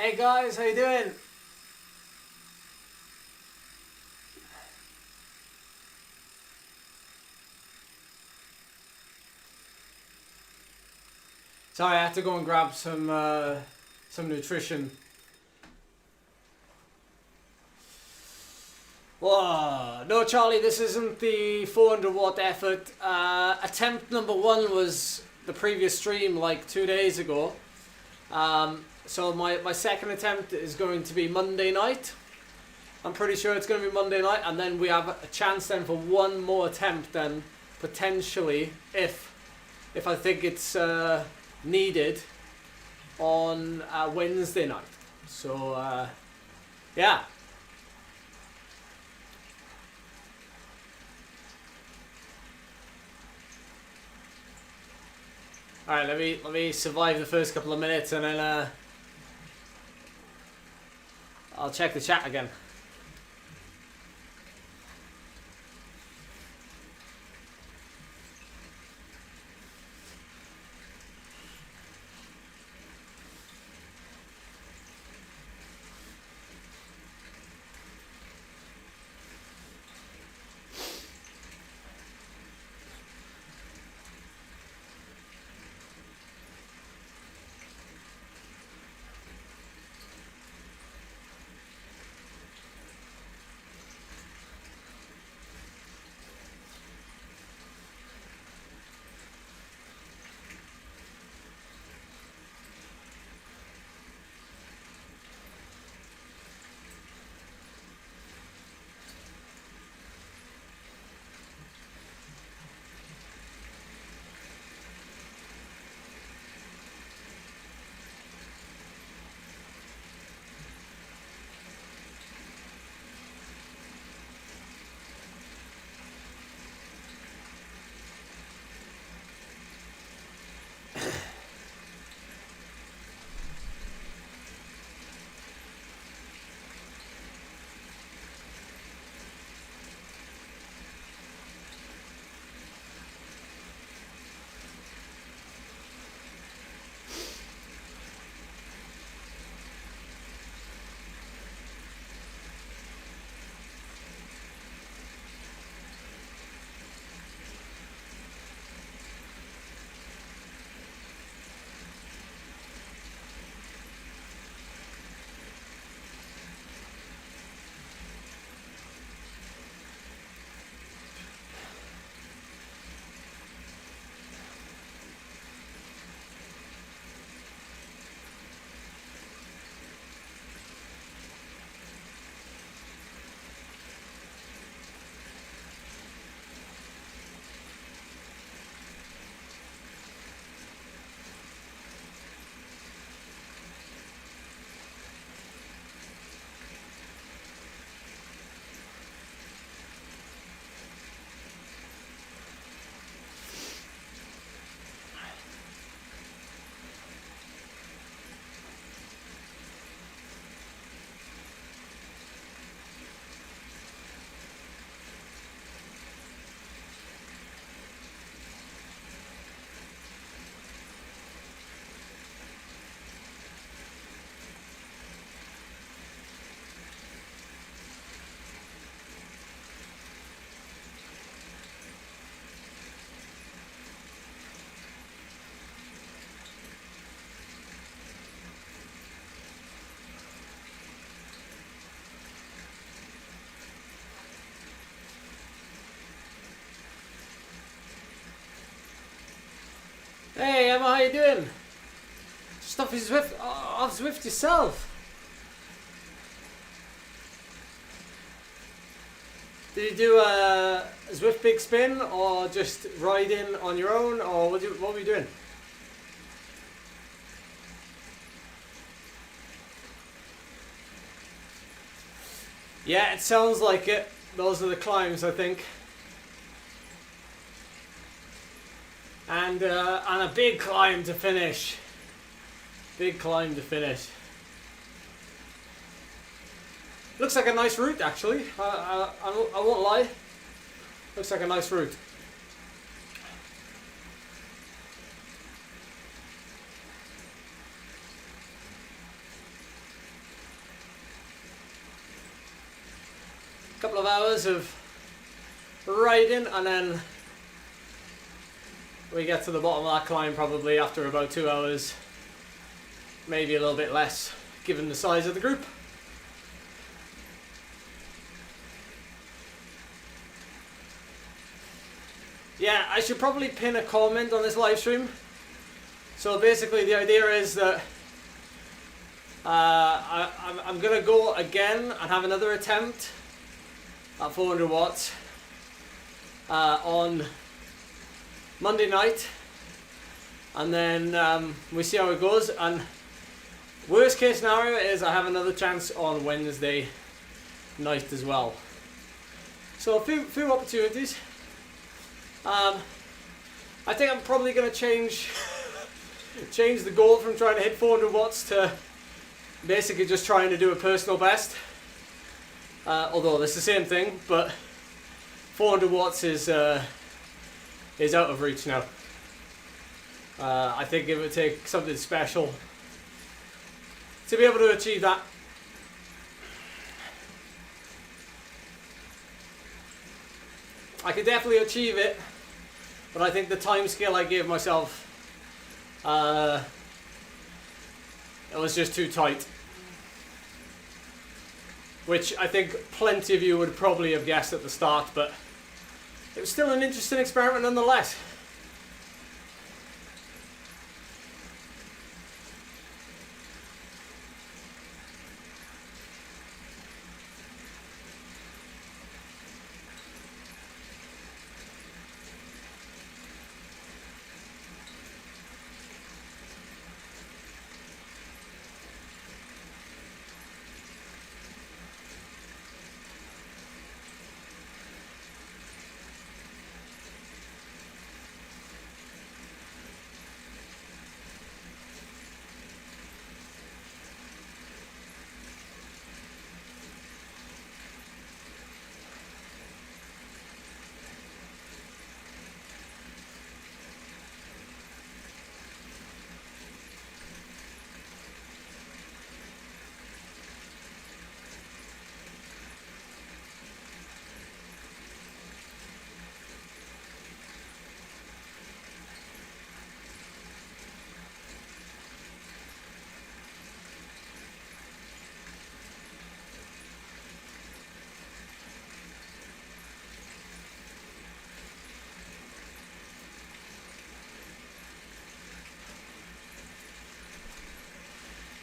Hey guys, how you doing? Sorry, I had to go and grab some nutrition. Whoa, no Charlie, this isn't the 400 watt effort. Attempt number 1 was the previous stream like 2 days ago. So my second attempt is going to be Monday night. I'm pretty sure it's going to be Monday night, and then we have a chance then for one more attempt then, potentially, if I think it's needed, on Wednesday night. So, yeah. Alright, let me survive the first couple of minutes, and then I'll check the chat again. Hey Emma, how you doing? Just off Zwift yourself. Did you do a Zwift big spin, or just ride in on your own, or what were you doing? Yeah, it sounds like it. Those are the climbs, I think. And a big climb to finish. Big climb to finish. Looks like a nice route, actually. I won't lie. Looks like a nice route. couple of hours of riding, and then we get to the bottom of that climb probably after about 2 hours, maybe a little bit less given the size of the group. Yeah, I should probably pin a comment on this live stream. So basically the idea is that I'm going to go again and have another attempt at 400 watts on Monday night, and then we see how it goes. And worst case scenario is I have another chance on Wednesday night as well. So a few opportunities. I think I'm probably going to change the goal from trying to hit 400 watts to basically just trying to do a personal best. Although it's the same thing, but 400 watts is out of reach now. I think it would take something special to be able to achieve that. I could definitely achieve it, but I think the time scale I gave myself, it was just too tight. Which I think plenty of you would probably have guessed at the start, but it was still an interesting experiment nonetheless.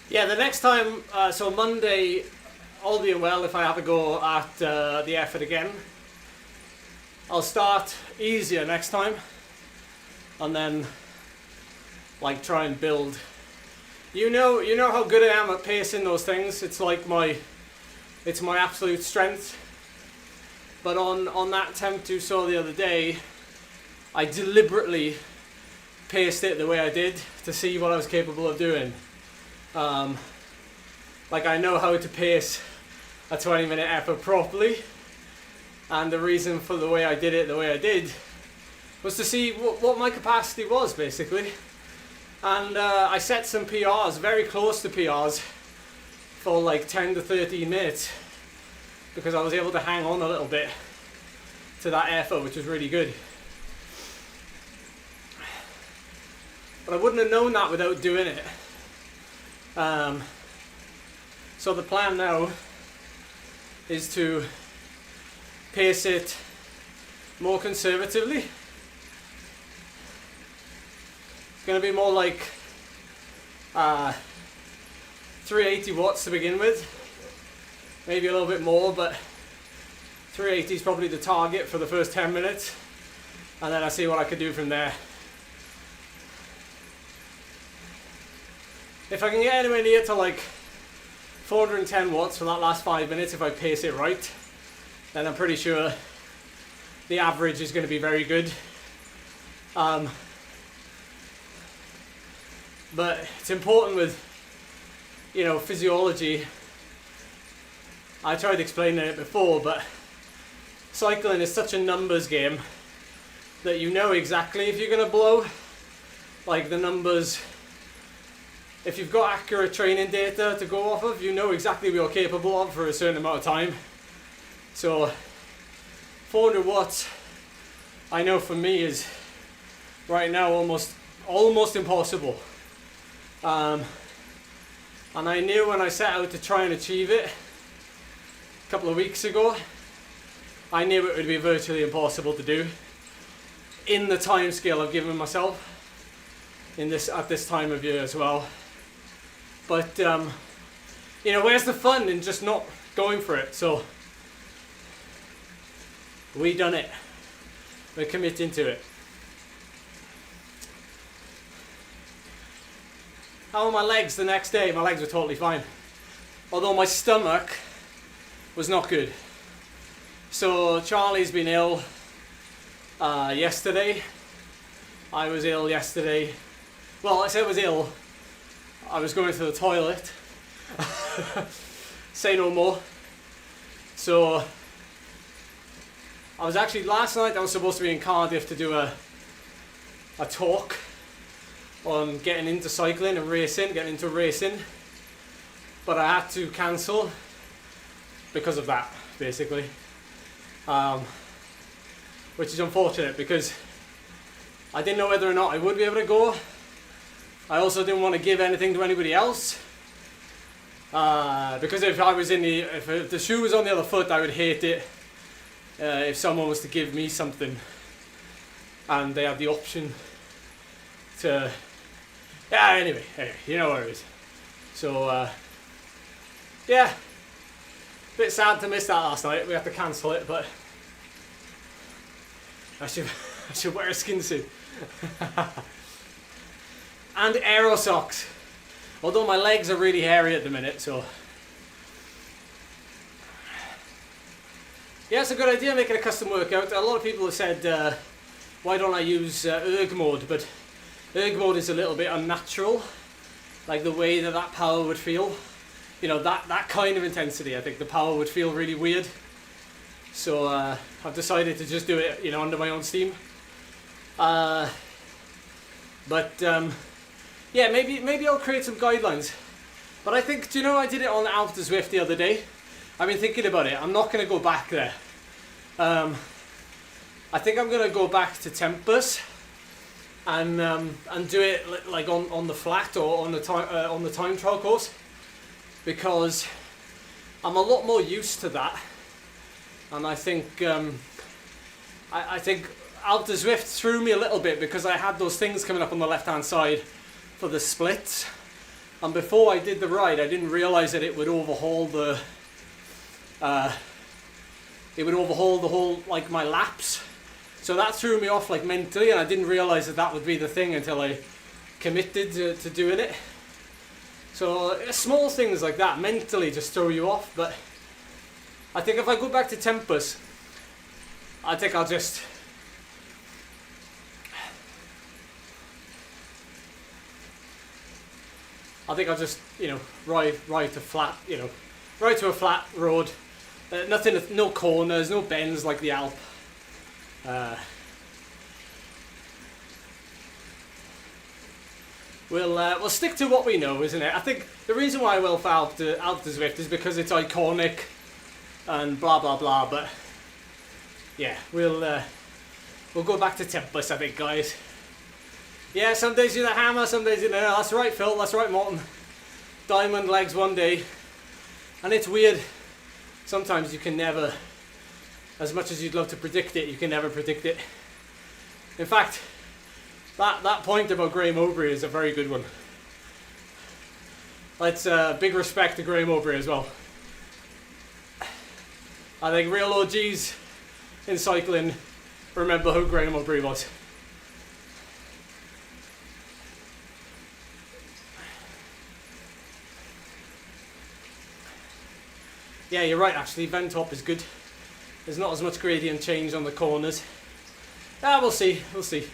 Yeah, the next time, so Monday, all being well, if I have a go at the effort again, I'll start easier next time, and then like try and build. You know how good I am at pacing those things. It's like it's my absolute strength. But on that attempt you saw the other day, I deliberately paced it the way I did to see what I was capable of doing. Like I know how to pace a 20-minute effort properly, and the reason for the way I did it the way I did was to see what my capacity was basically. And I set some PRs, very close to PRs, for like 10 to 13 minutes, because I was able to hang on a little bit to that effort, which was really good. But I wouldn't have known that without doing it. So the plan now is to pace it more conservatively. It's going to be more like 380 watts to begin with, maybe a little bit more, but 380 is probably the target for the first 10 minutes, and then I see what I could do from there. If I can get anywhere near to like 410 watts for that last 5 minutes, if I pace it right, then I'm pretty sure the average is going to be very good. But it's important with, physiology. I tried explaining it before, but cycling is such a numbers game that you know exactly if you're going to blow. Like the numbers, if you've got accurate training data to go off of, you know exactly what you're capable of for a certain amount of time. So 400 watts, I know for me is right now almost impossible. And I knew when I set out to try and achieve it a couple of weeks ago, I knew it would be virtually impossible to do in the time scale I've given myself at this time of year as well. But you know, where's the fun in just not going for it? So we done it. We're committing to it. How were my legs the next day? My legs were totally fine. Although my stomach was not good. So Charlie's been ill yesterday. I was ill yesterday. Well, I said I was ill. I was going to the toilet. Say no more. So I was actually, last night I was supposed to be in Cardiff to do a talk on getting into cycling and racing, getting into racing, but I had to cancel because of that, basically, which is unfortunate because I didn't know whether or not I would be able to go. I also didn't want to give anything to anybody else, because if the shoe was on the other foot, I would hate it if someone was to give me something and they had the option to, anyway, you know where it is. So yeah, bit sad to miss that last night. We had to cancel it, but I should wear a skin suit. And aero socks. Although my legs are really hairy at the minute, so yeah, it's a good idea making a custom workout. A lot of people have said, why don't I use erg mode? But erg mode is a little bit unnatural, like the way that power would feel. You know, that kind of intensity, I think the power would feel really weird. So I've decided to just do it, you know, under my own steam. But yeah, maybe I'll create some guidelines. But I think, do you know, I did it on Zwift the other day. I've been thinking about it. I'm not going to go back there. I think I'm going to go back to Tempus and do it like on the flat or on the time trial course, because I'm a lot more used to that. And I think I think Zwift threw me a little bit because I had those things coming up on the left hand side for the splits, and before I did the ride I didn't realise that it would overhaul the whole, like, my laps. So that threw me off, like, mentally, and I didn't realise that would be the thing until I committed to doing it. So small things like that mentally just throw you off. But I think if I go back to Tempus, I think I'll just you know, ride to flat, you know, ride to a flat road. Nothing, no corners, no bends like the Alp. We'll stick to what we know, isn't it? I think the reason why I will for Alp to Zwift is because it's iconic and blah blah blah. But yeah, we'll go back to Tempus, I think, guys. Yeah, some days you're the hammer, some days you're the nail. That's right, Phil. That's right, Morton. Diamond legs one day, and it's weird. Sometimes you can never, as much as you'd love to predict it, you can never predict it. In fact, that point about Graham Mowbray is a very good one. Let's big respect to Graham Mowbray as well. I think real OGs in cycling remember who Graham Mowbray was. Yeah, you're right, actually. Ventop is good. There's not as much gradient change on the corners. We'll see. We'll see.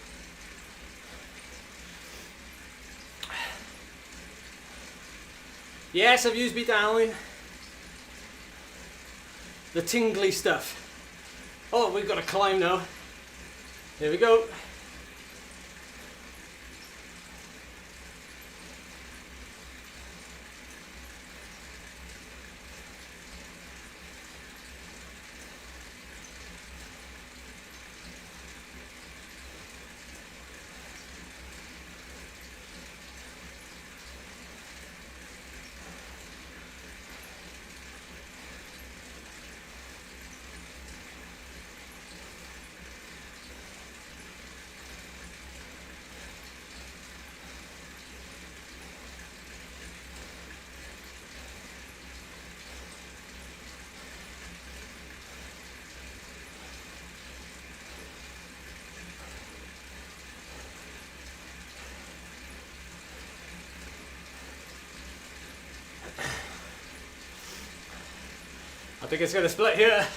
Yes, I've used beta aniline. The tingly stuff. Oh, we've got to climb now. Here we go. I think it's going to split here.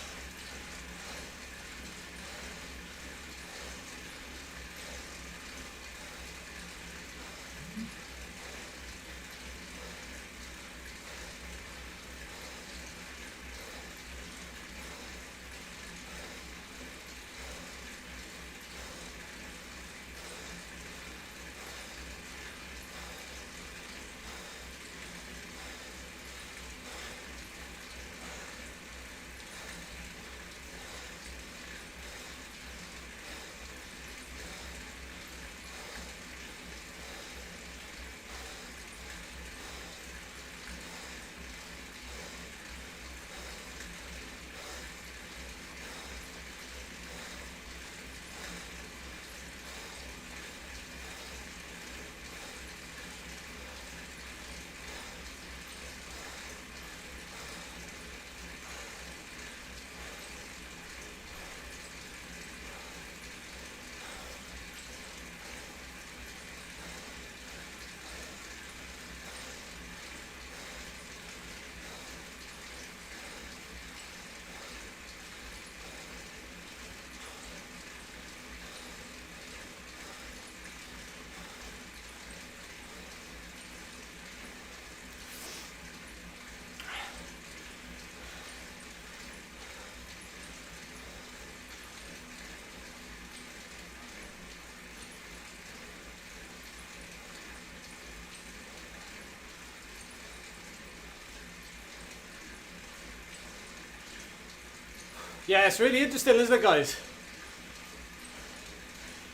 Yeah, it's really interesting, isn't it, guys?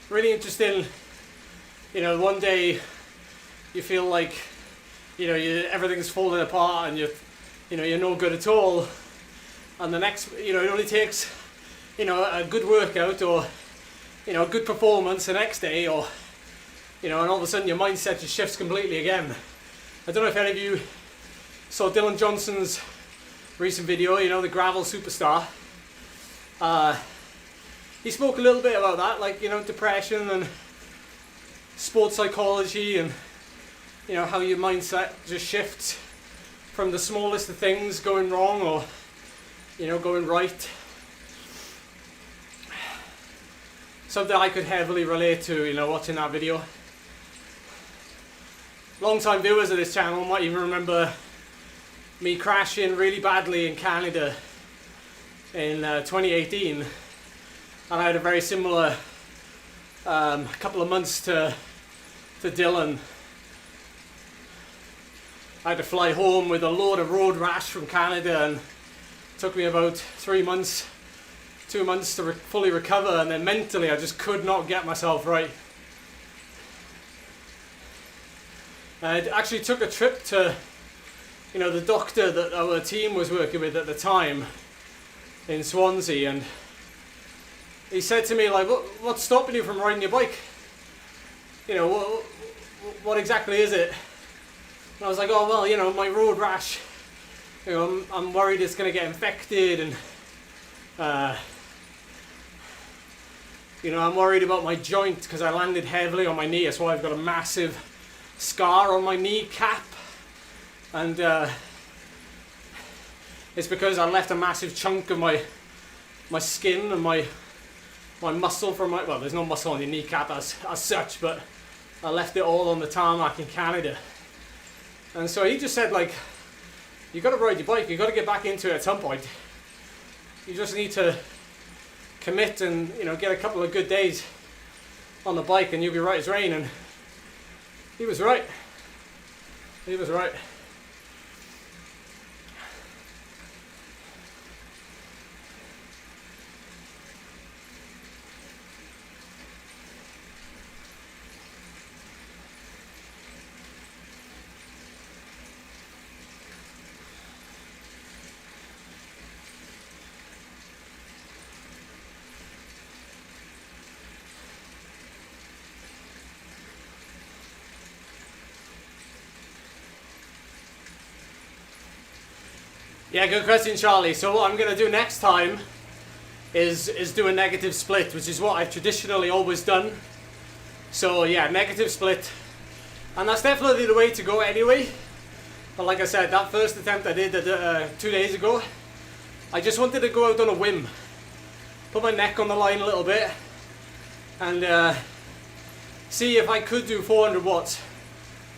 Really interesting. You know, one day you feel like, you know, everything's falling apart and you're no good at all. And the next, you know, it only takes, you know, a good workout or, you know, a good performance the next day, or, you know, and all of a sudden your mindset just shifts completely again. I don't know if any of you saw Dylan Johnson's recent video, you know, the gravel superstar. He spoke a little bit about that, like, you know, depression and sports psychology, and, you know, how your mindset just shifts from the smallest of things going wrong or, you know, going right. Something I could heavily relate to, you know, watching that video. Long-time viewers of this channel might even remember me crashing really badly in Canada in 2018, and I had a very similar couple of months to Dylan. I had to fly home with a load of road rash from Canada, and it took me about 3 months, 2 months to fully recover, and then mentally I just could not get myself right. I actually took a trip to, you know, the doctor that our team was working with at the time in Swansea, and he said to me, like, what's stopping you from riding your bike? You know, what exactly is it? And I was like, oh, well, you know, my road rash, you know, I'm worried it's going to get infected, and you know, I'm worried about my joint because I landed heavily on my knee. That's why I've got a massive scar on my kneecap, and it's because I left a massive chunk of my skin and my muscle from my, well, there's no muscle on your kneecap as such, but I left it all on the tarmac in Canada. And so he just said, like, you got to ride your bike, you got to get back into it at some point. You just need to commit and, you know, get a couple of good days on the bike and you'll be right as rain. And he was right. He was right. Yeah, good question, Charlie. So what I'm going to do next time is do a negative split, which is what I've traditionally always done. So yeah, negative split. And that's definitely the way to go anyway. But like I said, that first attempt I did 2 days ago, I just wanted to go out on a whim, put my neck on the line a little bit, and see if I could do 400 watts,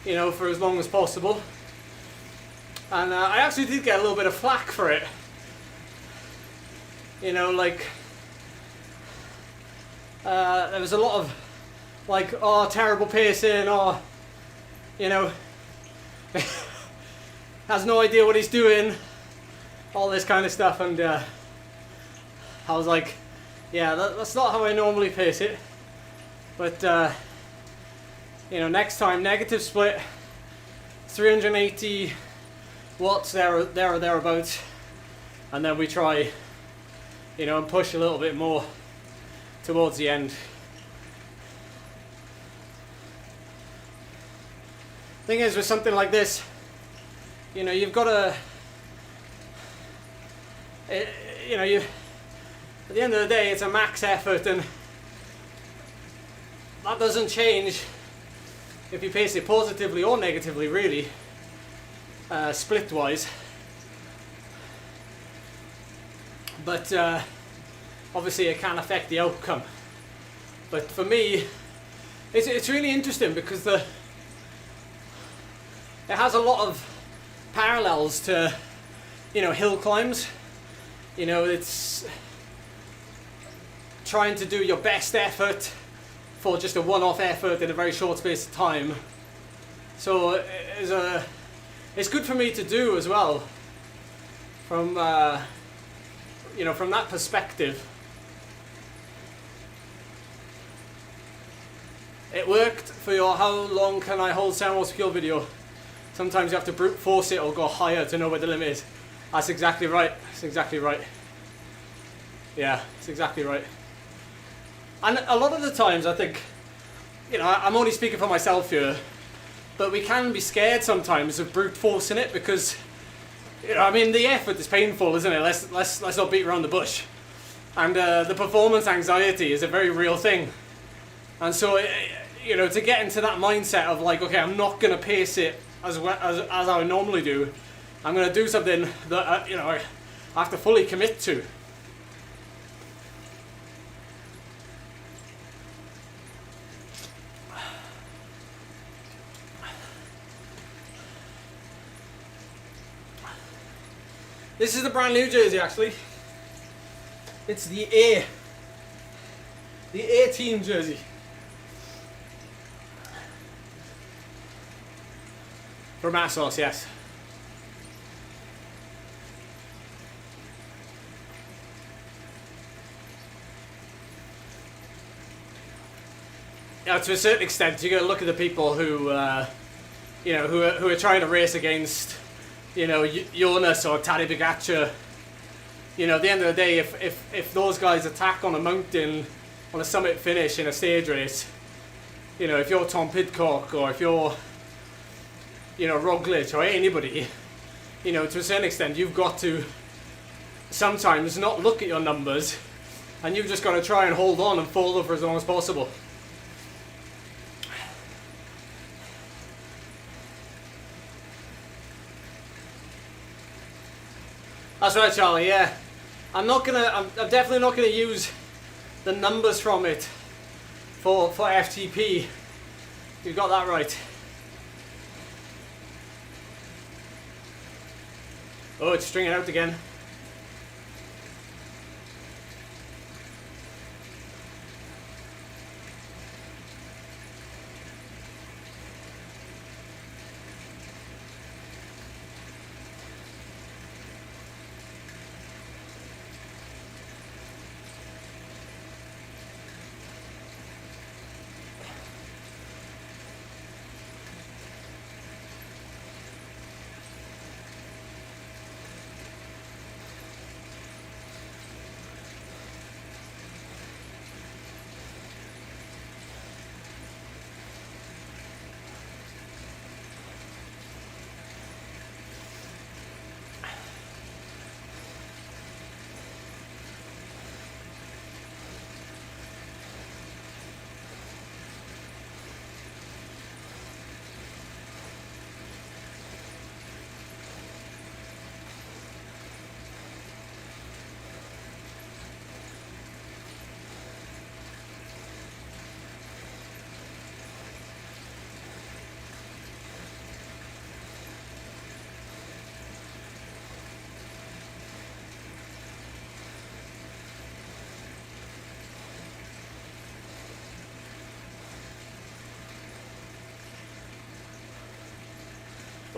you know, for as long as possible. And I actually did get a little bit of flack for it. You know, like, there was a lot of, like, oh, terrible pacing, or, you know, has no idea what he's doing, all this kind of stuff. And I was like, yeah, that's not how I normally pace it. But, you know, next time, negative split, 380 watts, there or thereabouts, and then we try, you know, and push a little bit more towards the end. Thing is, with something like this, you know, you've got to, you know, at the end of the day, it's a max effort, and that doesn't change if you pace it positively or negatively, really, split wise. But obviously it can affect the outcome. But for me, it's really interesting because it has a lot of parallels to, you know, hill climbs. You know, it's trying to do your best effort for just a one-off effort in a very short space of time. So it's good for me to do as well, from you know, from that perspective. It worked for your how long can I hold sound secure video. Sometimes you have to brute force it or go higher to know where the limit is. That's exactly right. That's exactly right. Yeah, it's exactly right. And a lot of the times I think, you know, I'm only speaking for myself here, but we can be scared sometimes of brute forcing it because, you know, I mean, the effort is painful, isn't it? Let's not beat around the bush. And the performance anxiety is a very real thing. And so, you know, to get into that mindset of like, okay, I'm not going to pace it as I normally do. I'm going to do something that, you know, I have to fully commit to. This is the brand new jersey, actually. It's the A team jersey. From ASOS, yes. Now, to a certain extent, you got to look at the people who, you know, who are trying to race against, you know, Jonas or Tadej Pogačar. You know, at the end of the day, if those guys attack on a mountain, on a summit finish in a stage race, you know, if you're Tom Pidcock or if you're, you know, Roglic or anybody, you know, to a certain extent, you've got to sometimes not look at your numbers, and you've just got to try and hold on and follow for as long as possible. That's right, Charlie, yeah. I'm definitely not gonna use the numbers from it for FTP. You got that right. Oh, it's stringing out again.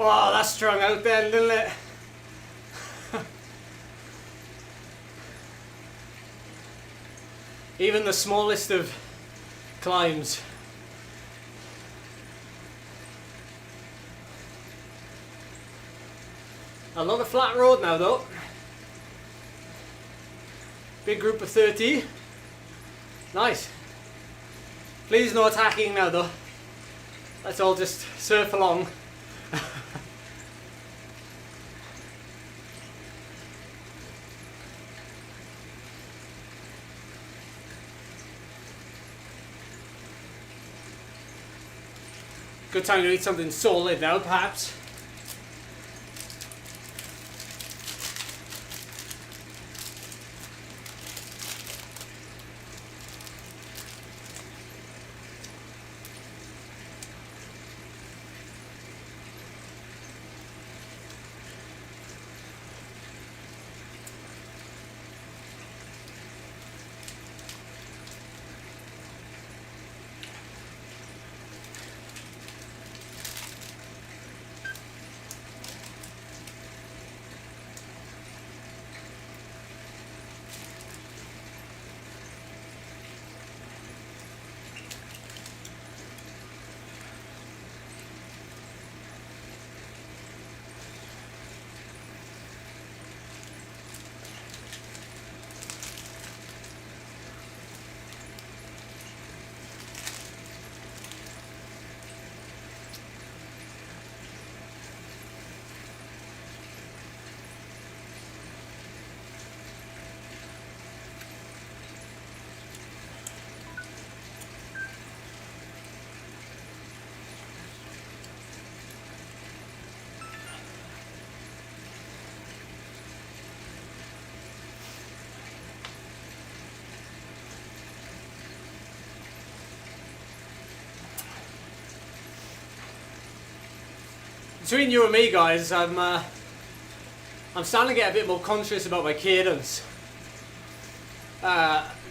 Wow, that strung out then, didn't it? Even the smallest of climbs. Another flat road now though. Big group of 30. Nice. Please no attacking now though. Let's all just surf along. Good time to eat something solid now, perhaps. Between you and me, guys, I'm starting to get a bit more conscious about my cadence.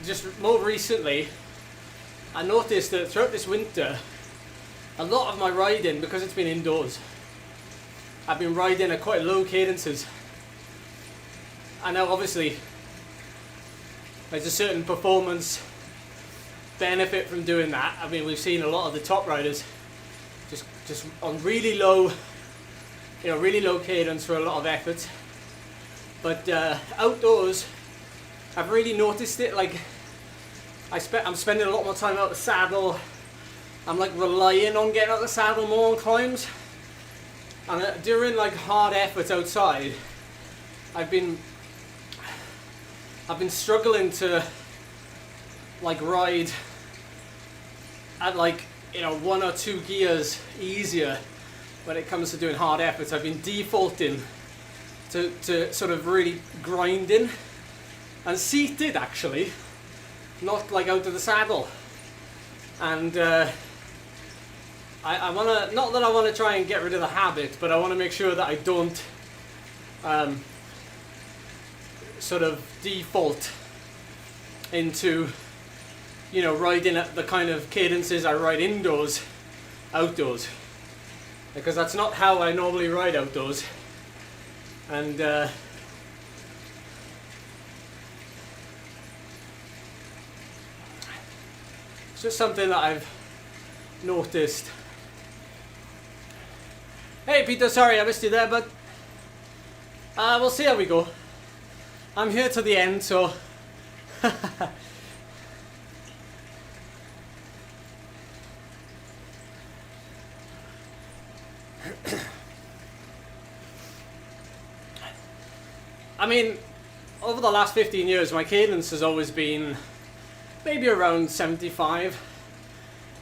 Just more recently, I noticed that throughout this winter, a lot of my riding, because it's been indoors, I've been riding at quite low cadences. And now obviously, there's a certain performance benefit from doing that. I mean, we've seen a lot of the top riders just on really low, really low cadence for a lot of effort. But outdoors, I've really noticed it. Like, I'm spending a lot more time out the saddle. I'm like relying on getting out the saddle more on climbs. And during like hard efforts outside, I've been struggling to like ride at like 1 or 2 gears easier when it comes to doing hard efforts. I've been defaulting to sort of really grinding and seated, actually, not like out of the saddle. And I want to, not that I want to try and get rid of the habit, but I want to make sure that I don't sort of default into riding at the kind of cadences I ride outdoors, because that's not how I normally ride outdoors. And it's just something that I've noticed. Hey Peter, sorry I missed you there, but we'll see how we go. I'm here to the end, so I mean, over the last 15 years, my cadence has always been maybe around 75,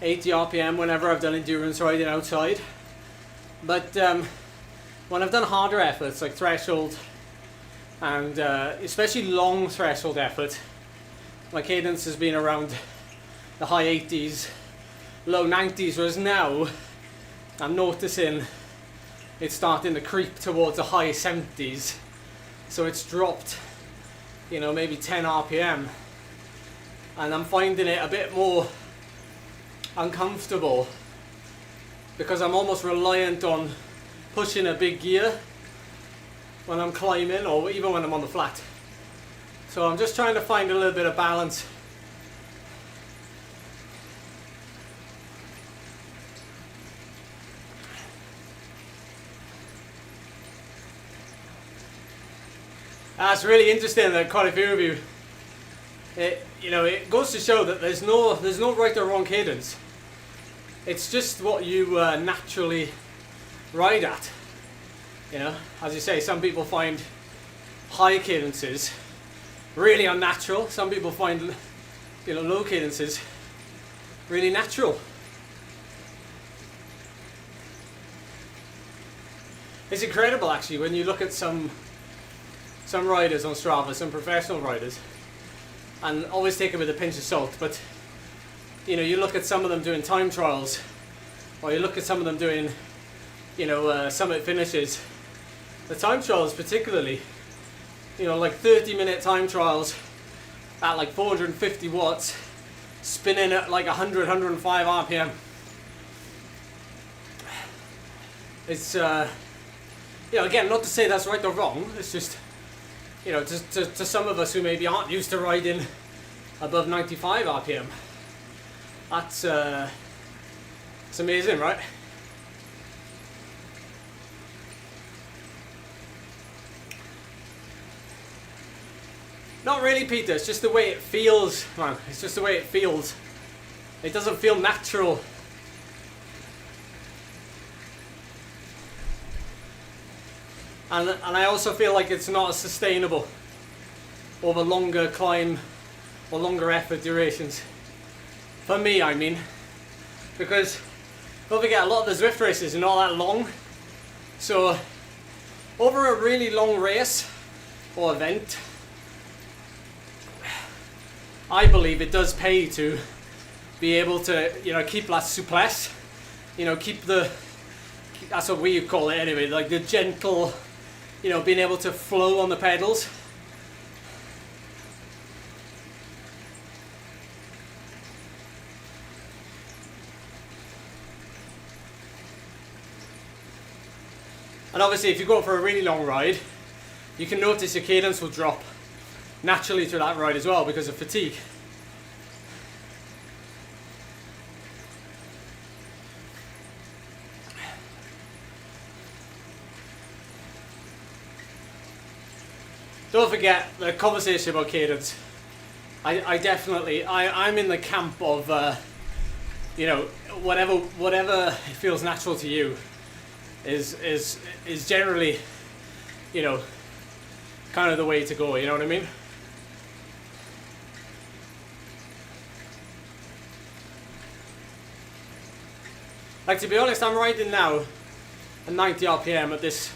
80 RPM whenever I've done endurance riding outside. But when I've done harder efforts like threshold, and especially long threshold effort, my cadence has been around the high 80s, low 90s, whereas now I'm noticing it's starting to creep towards the high 70s. So it's dropped, maybe 10 RPM. And I'm finding it a bit more uncomfortable because I'm almost reliant on pushing a big gear when I'm climbing or even when I'm on the flat. So I'm just trying to find a little bit of balance. That's really interesting that quite a few of you, it goes to show that there's no right or wrong cadence. It's just what you naturally ride at. You know, as you say, some people find high cadences really unnatural. Some people find, low cadences really natural. It's incredible actually when you look at some riders on Strava, some professional riders, and always take it with a pinch of salt, but you look at some of them doing time trials, or you look at some of them doing summit finishes. The time trials particularly, like 30-minute time trials at like 450 watts, spinning at like 100, 105 RPM. It's again, not to say that's right or wrong, it's just to some of us who maybe aren't used to riding above 95 RPM, that's it's amazing, right? Not really, Peter, it's just the way it feels, man. It's just the way it feels. It doesn't feel natural. And I also feel like it's not as sustainable over longer climb or longer effort durations. For me, I mean. Because don't forget, a lot of the Zwift races are not that long. So over a really long race or event, I believe it does pay to be able to, keep la souplesse, keep that's what we call it anyway, like the gentle, being able to flow on the pedals. And obviously if you go for a really long ride, you can notice your cadence will drop naturally through that ride as well because of fatigue. Don't forget the conversation about cadence. I'm in the camp of whatever feels natural to you is generally kind of the way to go, you know what I mean? Like, to be honest, I'm riding now at 90 RPM at this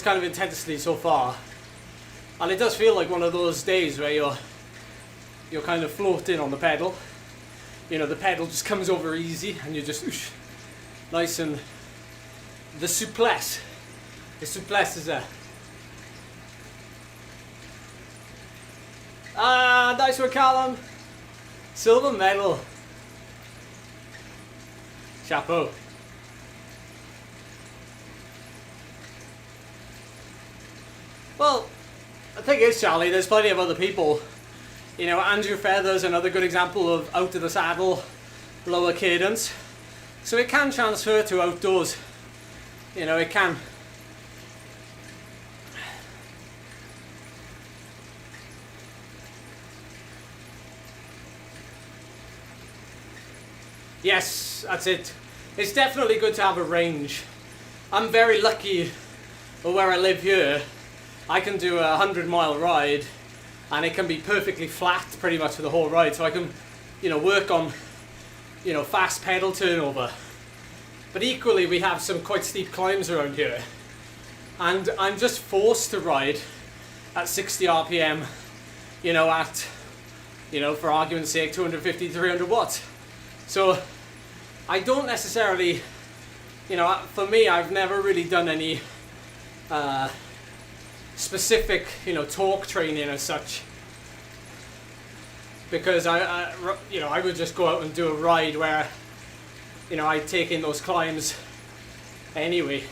kind of intensity so far, and it does feel like one of those days where you're kind of floating on the pedal. The pedal just comes over easy, and you're just nice, and the souplesse is there. Ah, nice one, Callum. Silver medal. Chapeau. Well, the thing is, Charlie, there's plenty of other people. Andrew Feather's another good example of out of the saddle, lower cadence. So it can transfer to outdoors. It can. Yes, that's it. It's definitely good to have a range. I'm very lucky where I live here. I can do a 100-mile ride and it can be perfectly flat pretty much for the whole ride, so I can work on fast pedal turnover. But equally we have some quite steep climbs around here, and I'm just forced to ride at 60 RPM for argument's sake 250 300 watts. So I don't necessarily, for me, I've never really done any specific, torque training as such, because I would just go out and do a ride where, I'd take in those climbs anyway.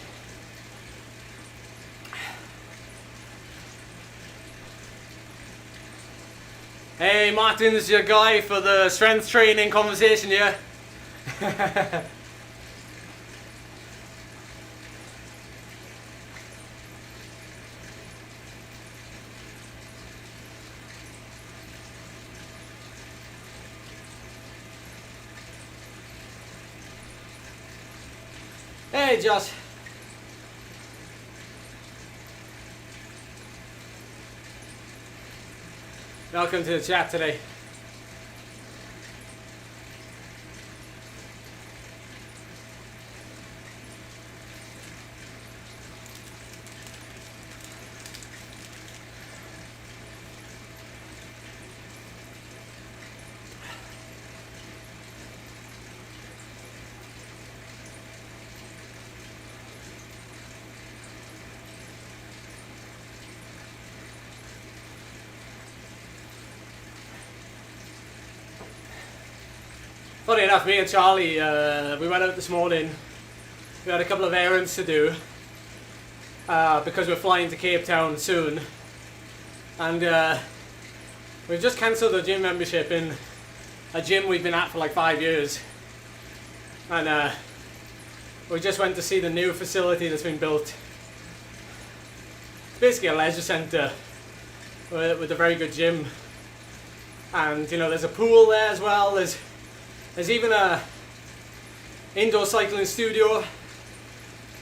Hey Martin, this is your guy for the strength training conversation here. Hey Josh. Welcome to the chat today. Funny enough, me and Charlie, we went out this morning. We had a couple of errands to do because we're flying to Cape Town soon, and we've just cancelled the gym membership in a gym we've been at for like 5 years, and we just went to see the new facility that's been built. It's basically a leisure centre with a very good gym, and you know there's a pool there as well. There's even a indoor cycling studio.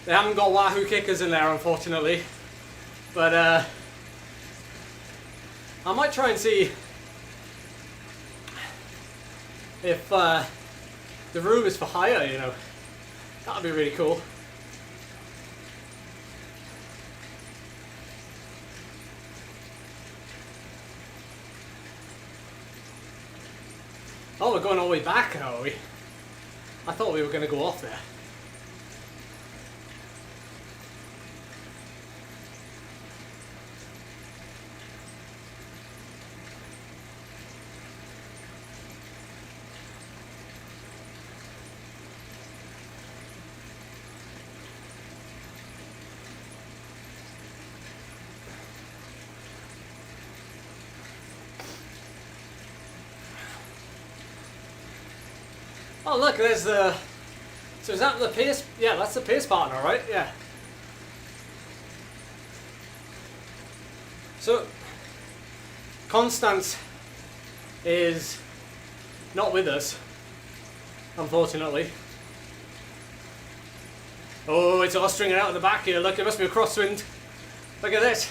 They haven't got Wahoo kickers in there, unfortunately. But I might try and see if the room is for hire, you know. That'd be really cool. Oh, we're going all the way back, are we? I thought we were going to go off there. Oh look, there's the... So is that the pace? Yeah, that's the pace partner, right? Yeah. So, Constance is not with us, unfortunately. Oh, it's all stringing out at the back here. Look, it must be a crosswind. Look at this.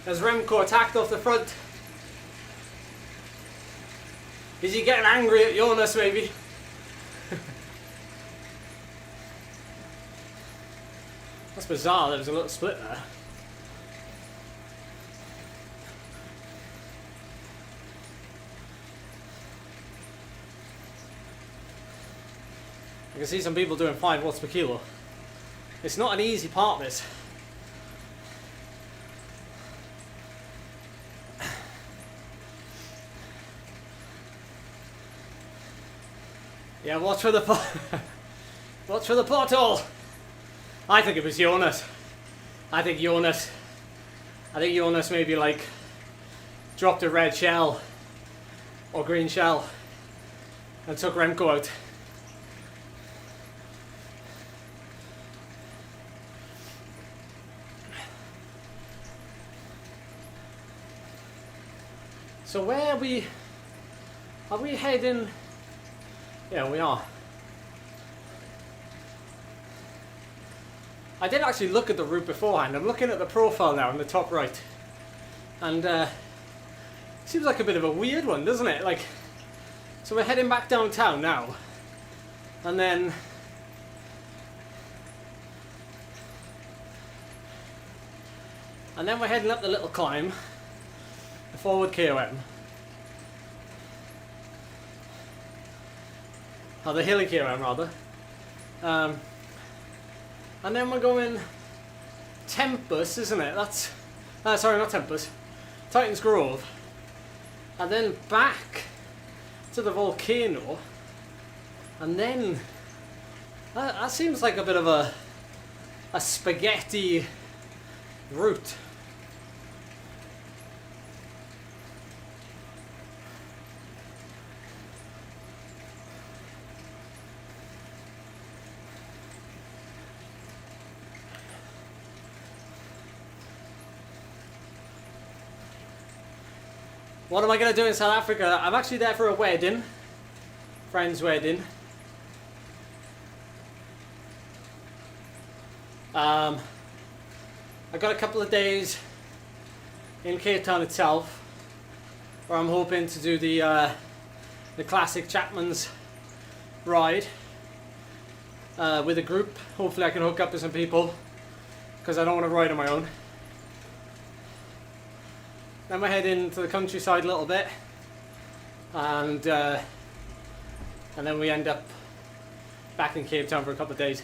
There's Remco attacked off the front. Is he getting angry at Jonas, maybe? That's bizarre, there was a little split there. I can see some people doing 5 watts per kilo. It's not an easy part, this. Yeah, watch for the watch for the pothole. I think it was Jonas. I think Jonas maybe like dropped a red shell or green shell and took Remco out. So where are we heading? Yeah, we are. I did actually look at the route beforehand. I'm looking at the profile now in the top right. And it seems like a bit of a weird one, doesn't it? Like, so we're heading back downtown now. And then we're heading up the little climb, the forward KOM. Or the hilly KOM rather. And then we're going Tempest, isn't it? That's sorry, not Tempest. Titans Grove. And then back to the volcano. And then that seems like a bit of a spaghetti route. What am I going to do in South Africa? I'm actually there for a wedding. Friend's wedding. I got a couple of days in Cape Town itself, where I'm hoping to do the classic Chapman's ride with a group. Hopefully I can hook up with some people, because I don't want to ride on my own. Then we're heading to the countryside a little bit, and then we end up back in Cape Town for a couple of days.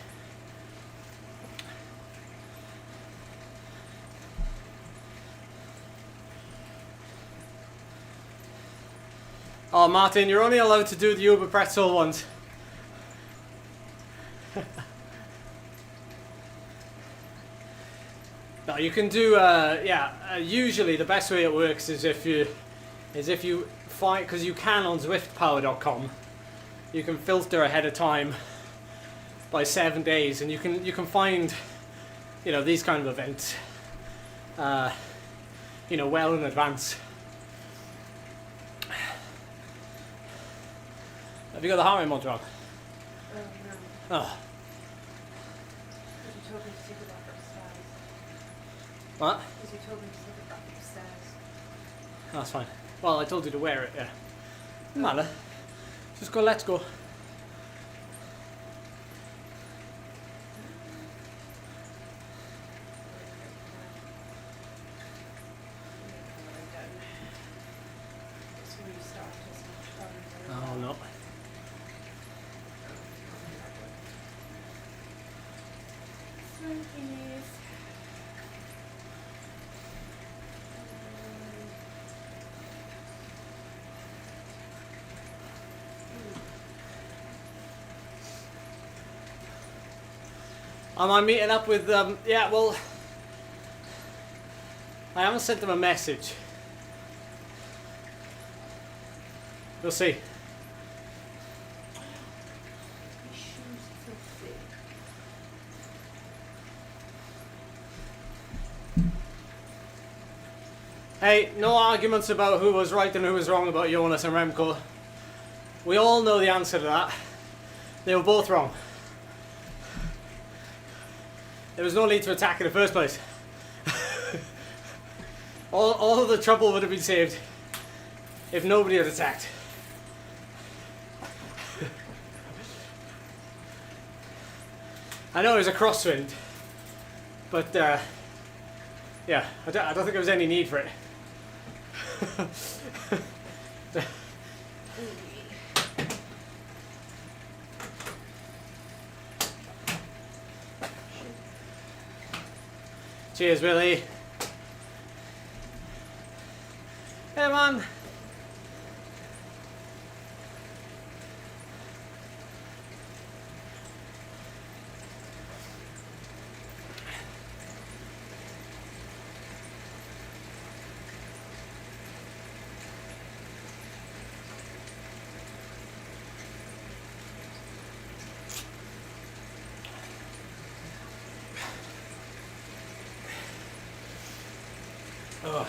Oh, Martin, you're only allowed to do the Uber pretzel ones. No, you can do. Usually the best way it works is if you find, because you can on Zwiftpower.com, you can filter ahead of time by 7 days, and you can find, these kind of events, well in advance. Have you got the heart rate monitor on? No. Oh. Because you told me to take it back upstairs. What? Because you told me to take it back upstairs. Oh, that's fine. Well, I told you to wear it, yeah. No matter. Just go, let's go. Oh, no. Am I meeting up with yeah, well, I haven't sent them a message. We'll see. Hey, no arguments about who was right and who was wrong about Jonas and Remco. We all know the answer to that. They were both wrong. There was no need to attack in the first place. all of the trouble would have been saved if nobody had attacked. I know it was a crosswind, but yeah, I don't think there was any need for it. Cheers, Willie. Hey, man. Oh.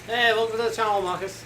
Hey, welcome to the channel, Marcus.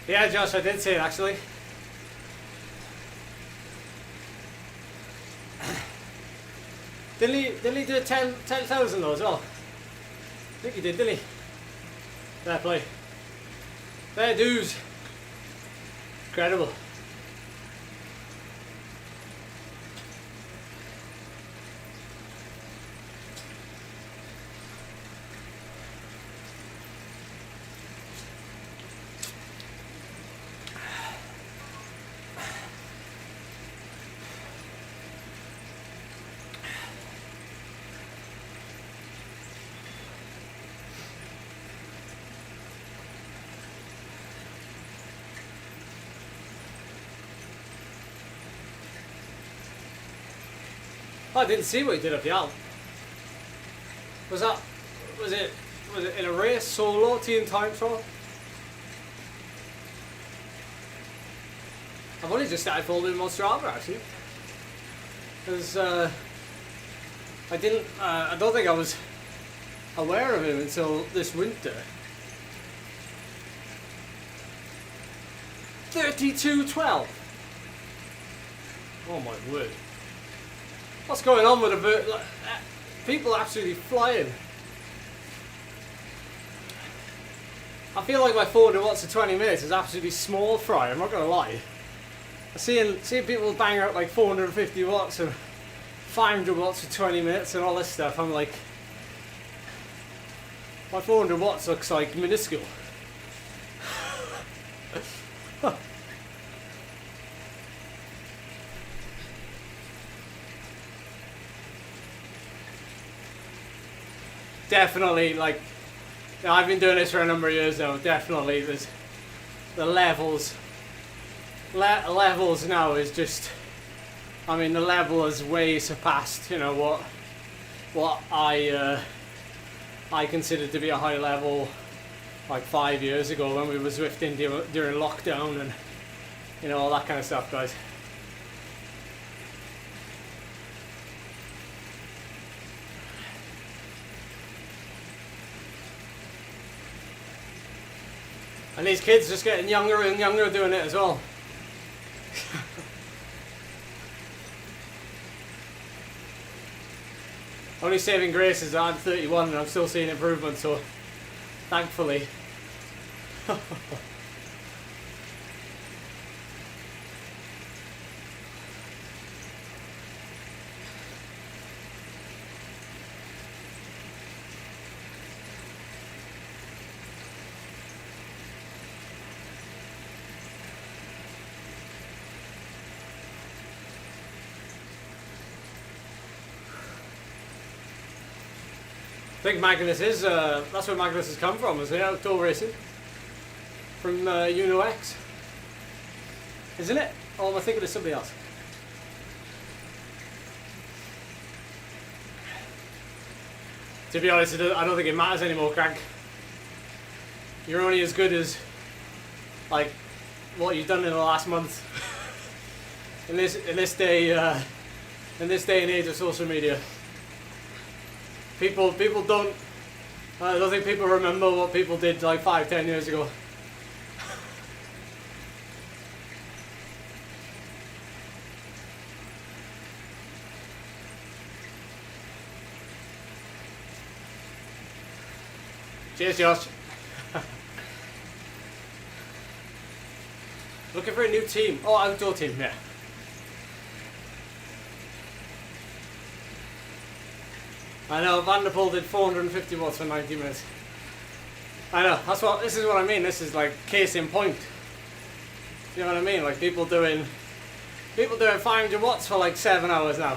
Yeah, Josh, I did see it actually. Didn't he do 10,000 though as well? I think he did, didn't he? Fair play. Fair dues. Incredible. I didn't see what he did up the Alp. Was it in a race, solo, team time trial? I've only just started following him on Strava actually. Because I don't think I was aware of him until this winter. 32:12. Oh my word. What's going on with the bird? Like, people are absolutely flying. I feel like my 400 watts of 20 minutes is absolutely small fry, I'm not going to lie. I'm seeing people bang out like 450 watts and 500 watts for 20 minutes and all this stuff. I'm like, my 400 watts looks like minuscule. Definitely, like, you know, I've been doing this for a number of years now. Definitely, there's the levels now is just. I mean, the level has way surpassed, you know, what I considered to be a high level, like 5 years ago when we were Zwifting during lockdown and, you know, all that kind of stuff, guys. And these kids just getting younger and younger doing it as well. Only saving grace is I'm 31 and I'm still seeing improvement, so thankfully. I think Magnus is, that's where Magnus has come from, is it? Outdoor racing. From Uno X. Isn't it? Or am I thinking of somebody else? To be honest, I don't think it matters anymore, Crank. You're only as good as, like, what you've done in the last month. in this day and age of social media. People don't. I don't think people remember what people did like 5-10 years ago. Cheers, Josh. Looking for a new team. Oh, outdoor team, yeah. I know, Vanderpool did 450 watts for 90 minutes. I know, this is what I mean, this is like case in point. You know what I mean? Like people doing 500 watts for like 7 hours now.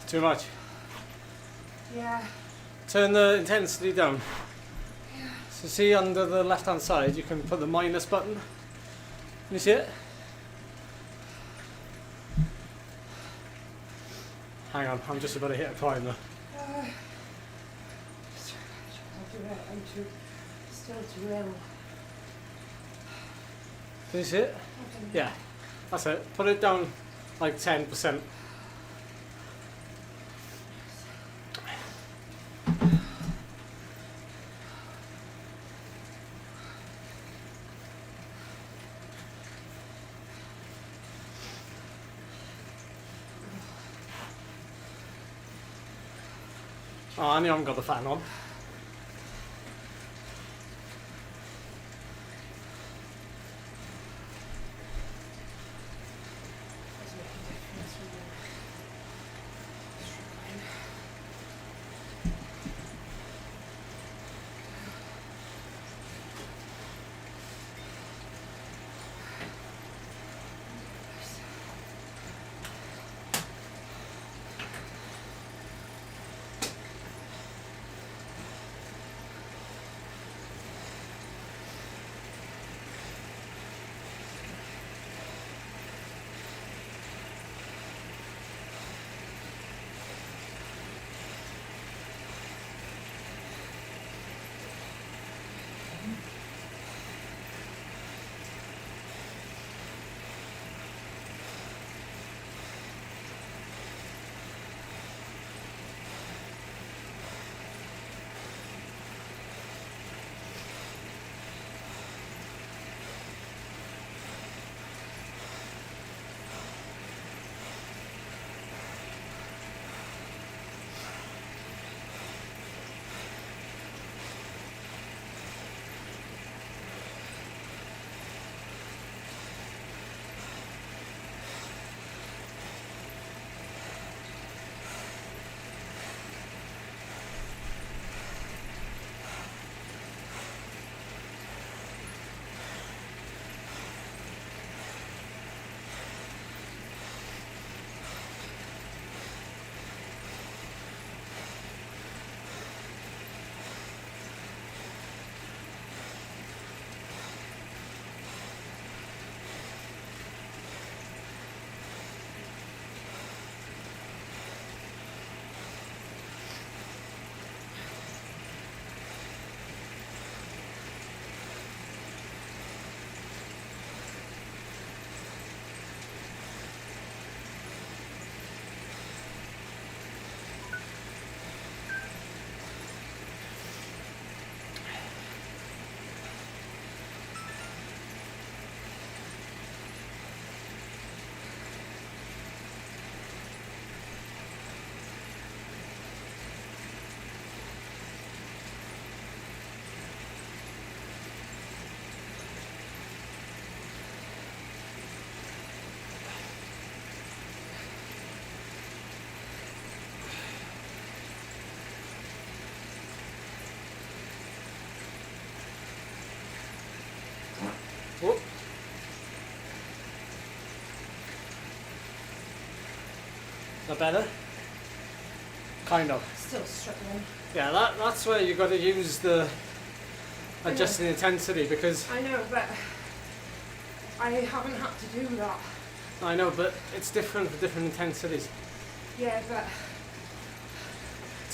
Too much. Yeah. Turn the intensity down. Yeah. So see under the left hand side you can put the minus button. Can you see it? Hang on, I'm just about to hit a climb though. I'll do it. I'm still too ill. Can you see it? Yeah, that's it. Put it down like 10%. Oh, I knew I haven't got the fan on. Whoop. Is that better? Kind of. Still struggling. Yeah, that's where you've got to use the adjusting intensity, because I know, but I haven't had to do that. I know, but it's different for different intensities. Yeah, but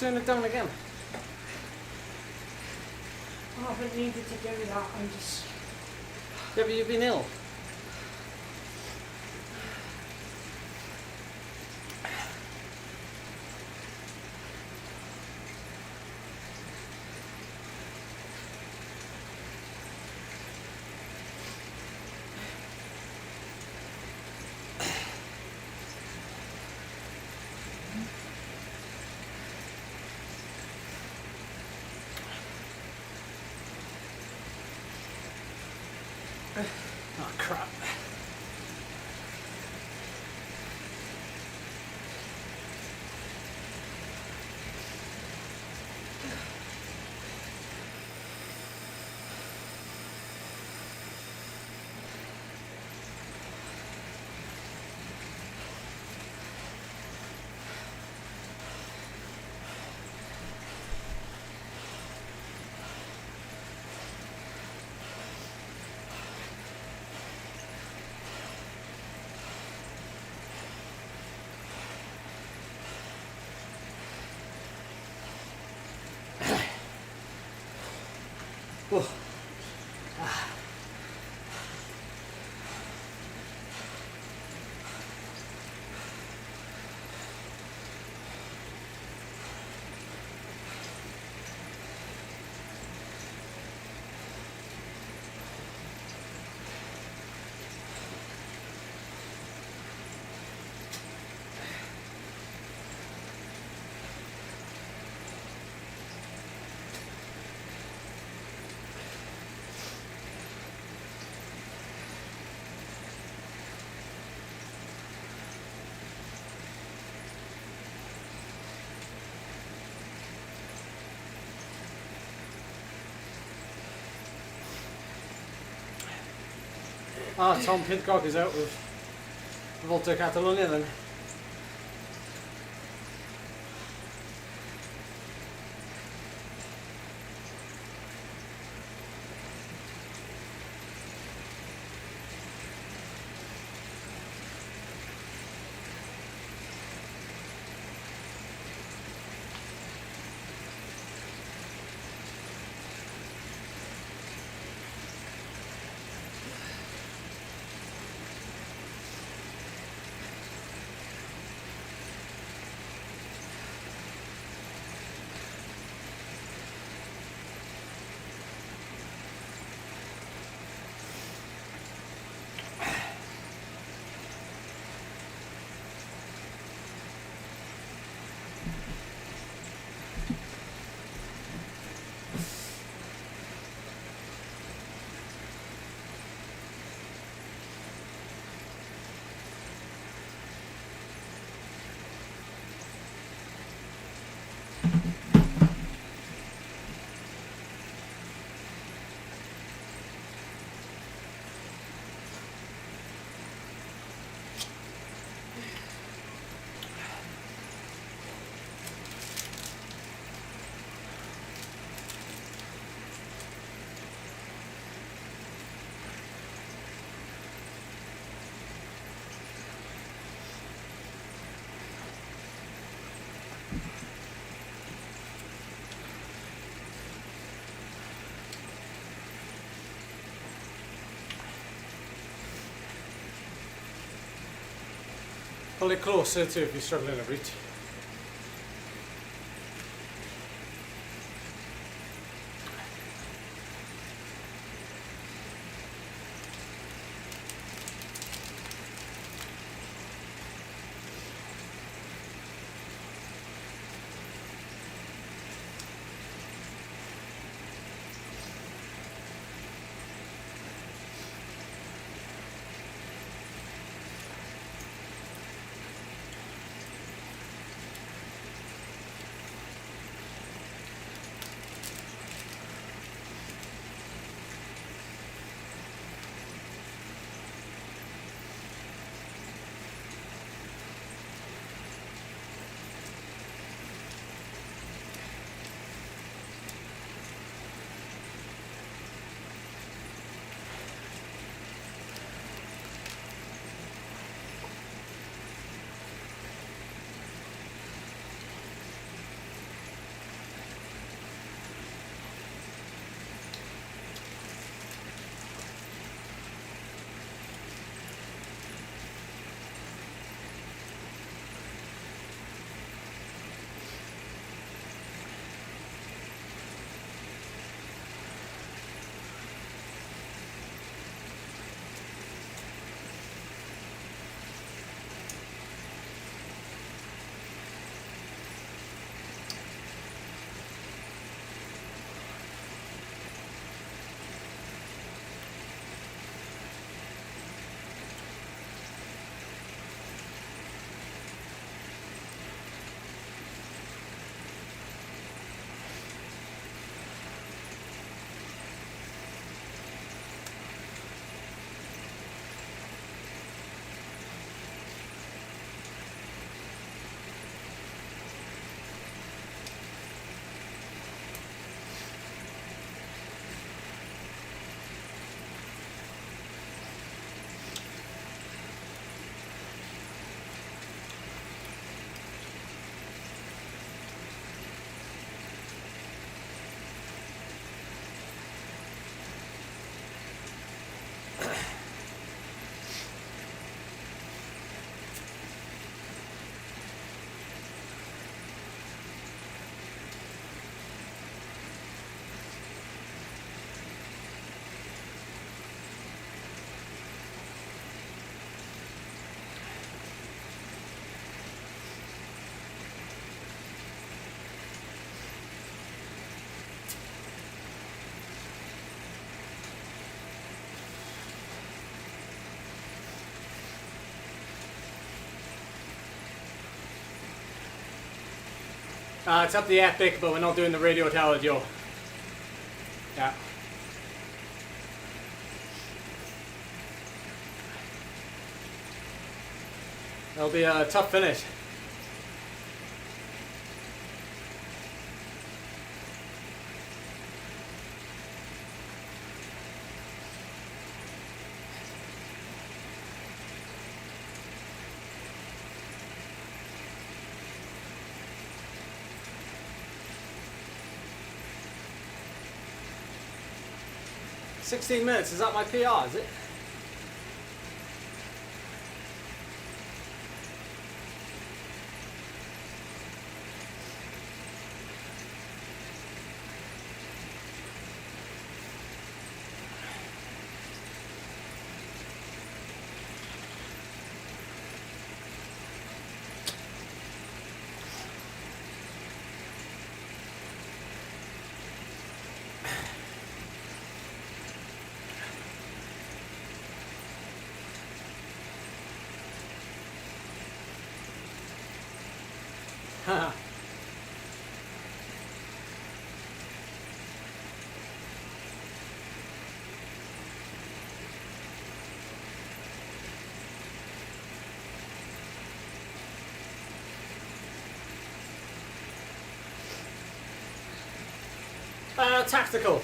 Turn it down again. I haven't needed to do that. I'm just. Yeah, but you've been ill. Oh crap. Whoa. Ah, Tom Pidcock is out with Volta Catalonia then. Pull it closer too if you're struggling a bit. It's up the Epic, but we're not doing the radio tower, Joe. Yeah. It'll be a tough finish. "16 minutes, is that my PR, is it?" Tactical.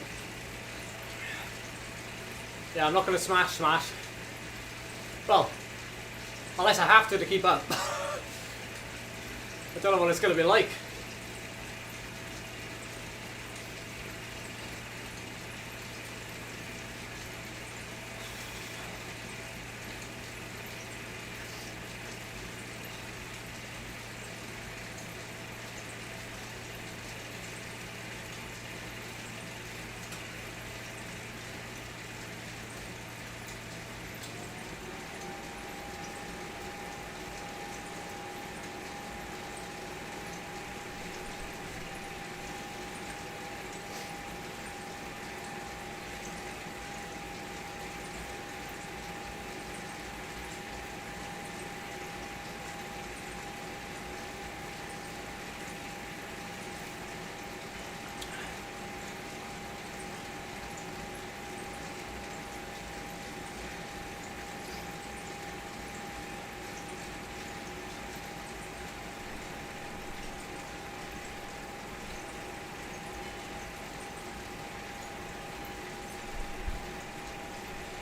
Yeah, I'm not going to smash. Well, unless I have to keep up. I don't know what it's going to be like.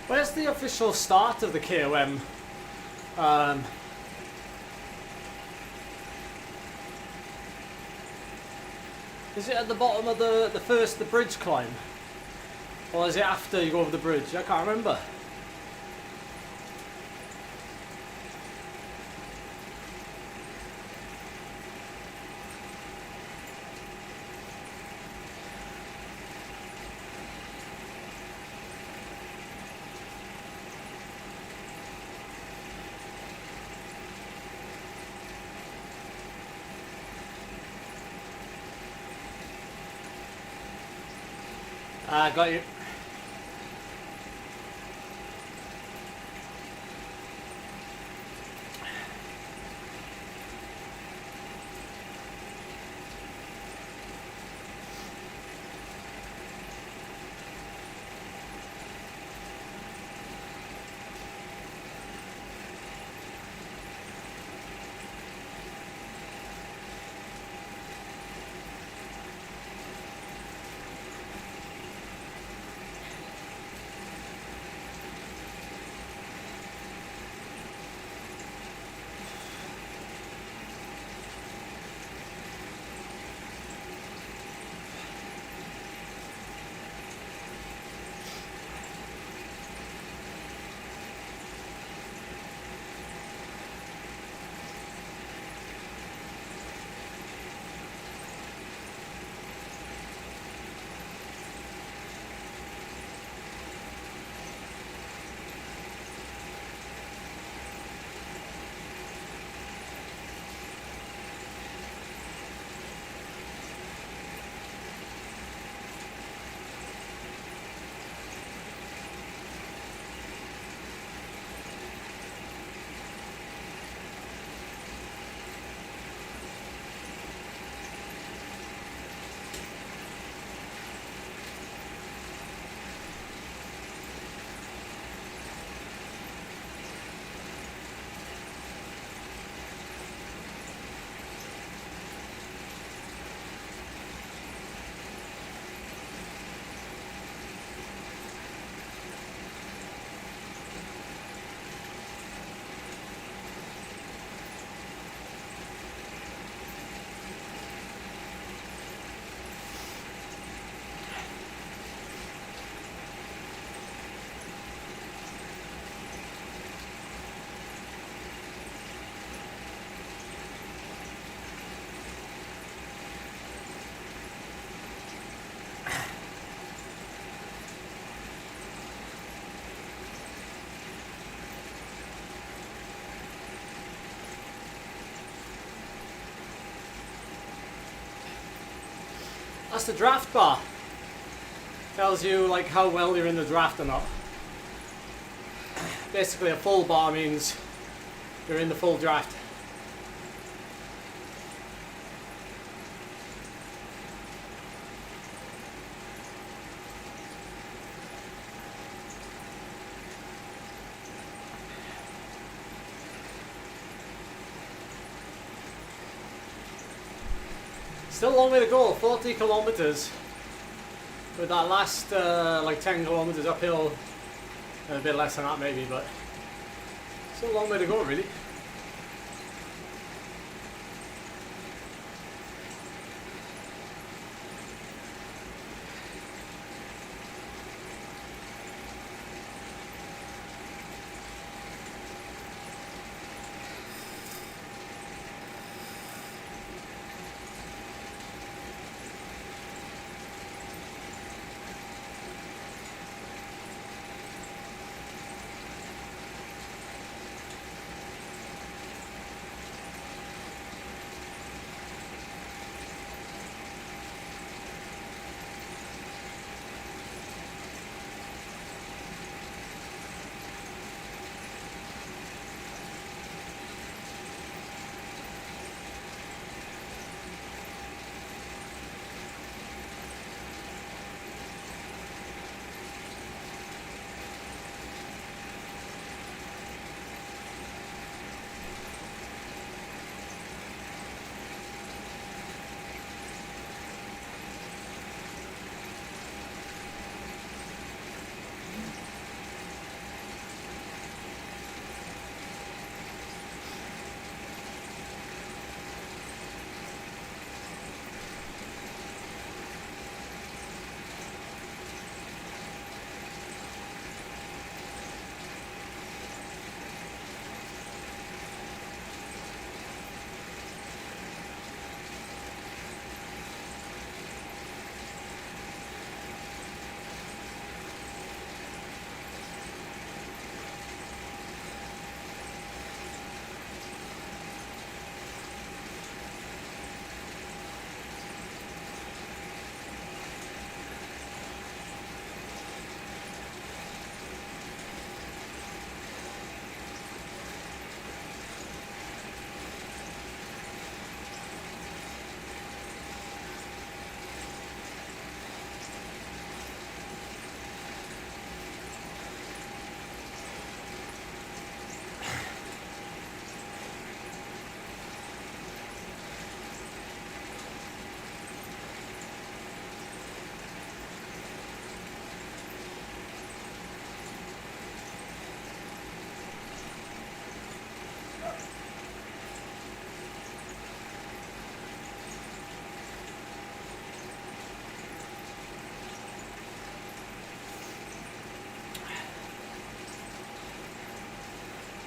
Where's the official start of the KOM? Is it at the bottom of the bridge climb? Or is it after you go over the bridge? I can't remember. Got you. That's the draft bar. Tells you like how well you're in the draft or not. Basically a full bar means you're in the full draft. Still a long way to go, 40 kilometers. With that last like 10 kilometers uphill, a bit less than that maybe, but still a long way to go really.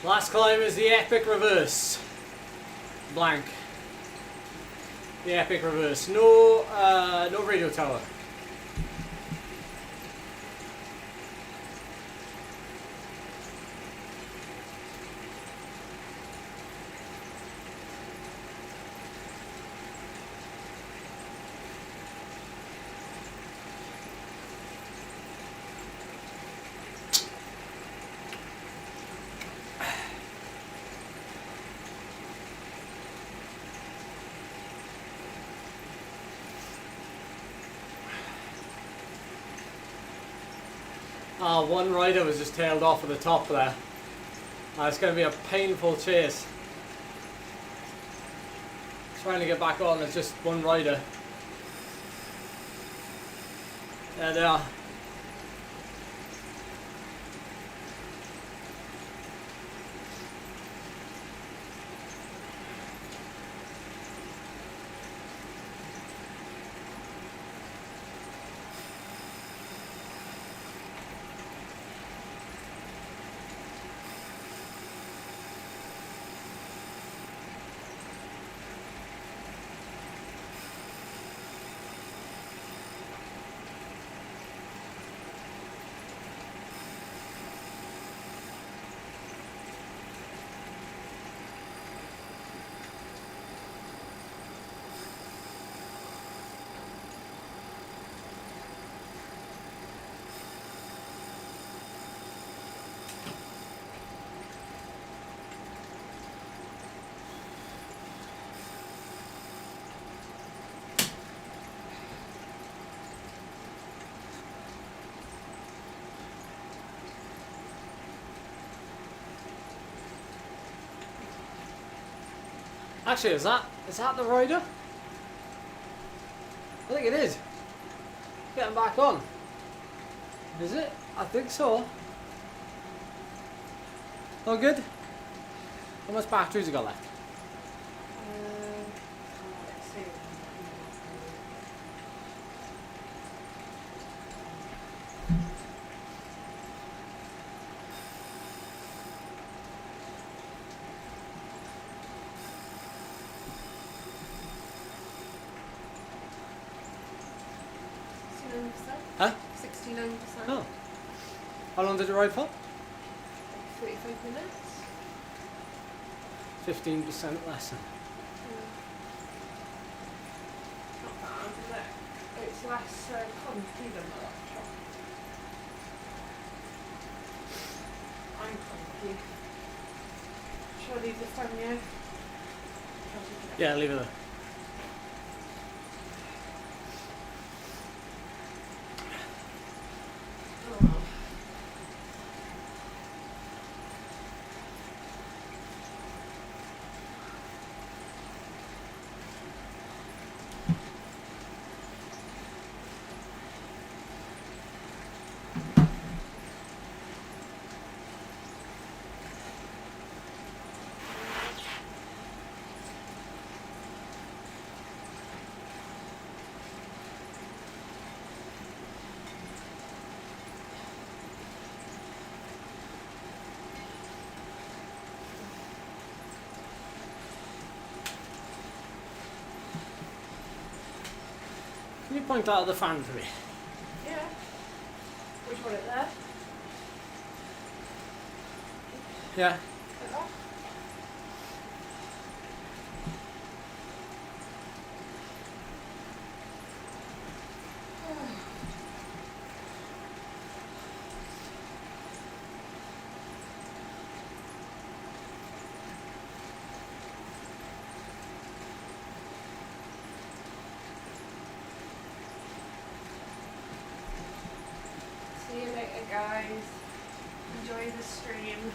Last climb is the epic reverse. Blank. The epic reverse. No, no radio tower. One rider was just tailed off at the top there. It's going to be a painful chase. Trying to get back on, it's just one rider. There they are. Actually, is that the rider? I think it is. Getting back on. Is it? I think so. All good? How much batteries you got left? Let's see. Huh? 69%. Oh. How long did you ride for? Like 35 minutes. 15% less. Not bad, is it? It's less clunky than my laptop. I'm clunky. Shall I leave this phone here? Yeah, leave it there. Oh. Can you point out the fan to me? Yeah. Which one is there? Yeah. Like that? See you later, guys. Enjoy the stream.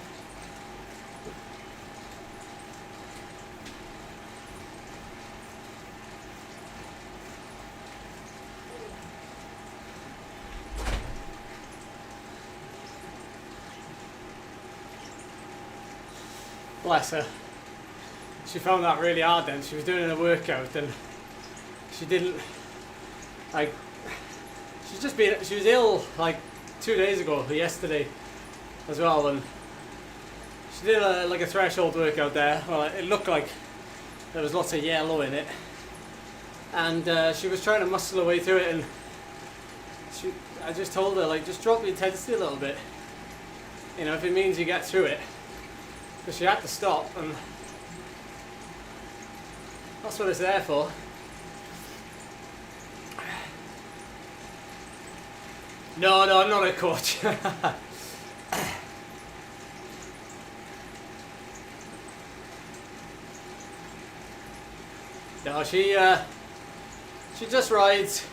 Bless her. She found that really hard then. She was doing a workout and she didn't, like, she was ill like 2 days ago, or yesterday as well, and she did like a threshold workout there. Well, it looked like there was lots of yellow in it, and she was trying to muscle her way through it, and I just told her, like, just drop the intensity a little bit, you know, if it means you get through it, because she had to stop, and that's what it's there for. No, I'm not a coach. No, she just rides,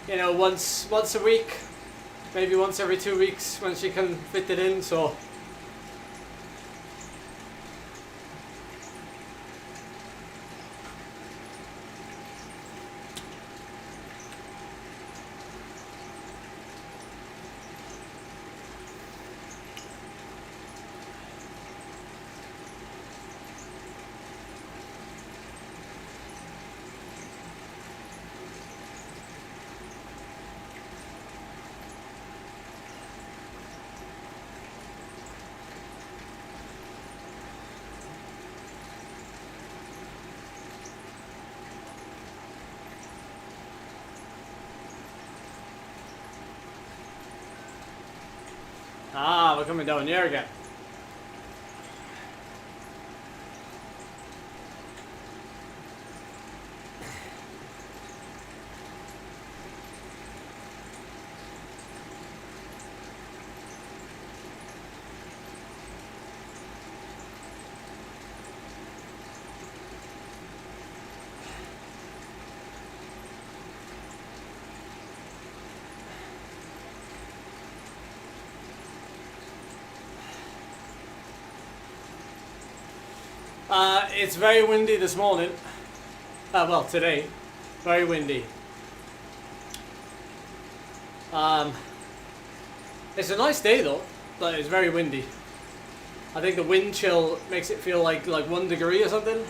you know, once a week, maybe once every 2 weeks when she can fit it in. So we're coming down here again. It's very windy this morning. Well, today. Very windy. It's a nice day though, but it's very windy. I think the wind chill makes it feel like 1 degree or something.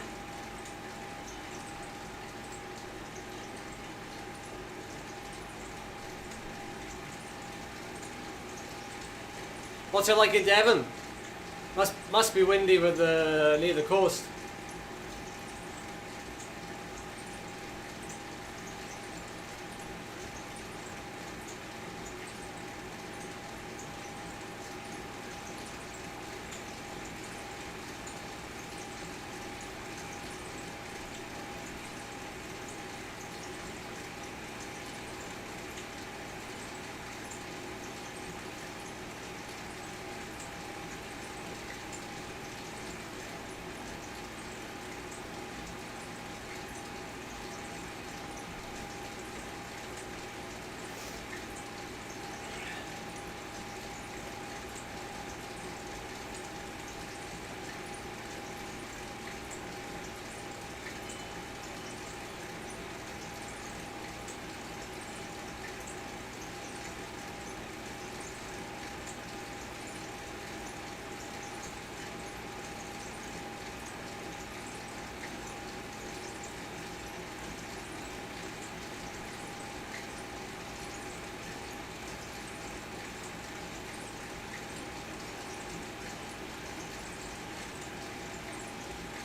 What's it like in Devon? Must be windy with near the coast.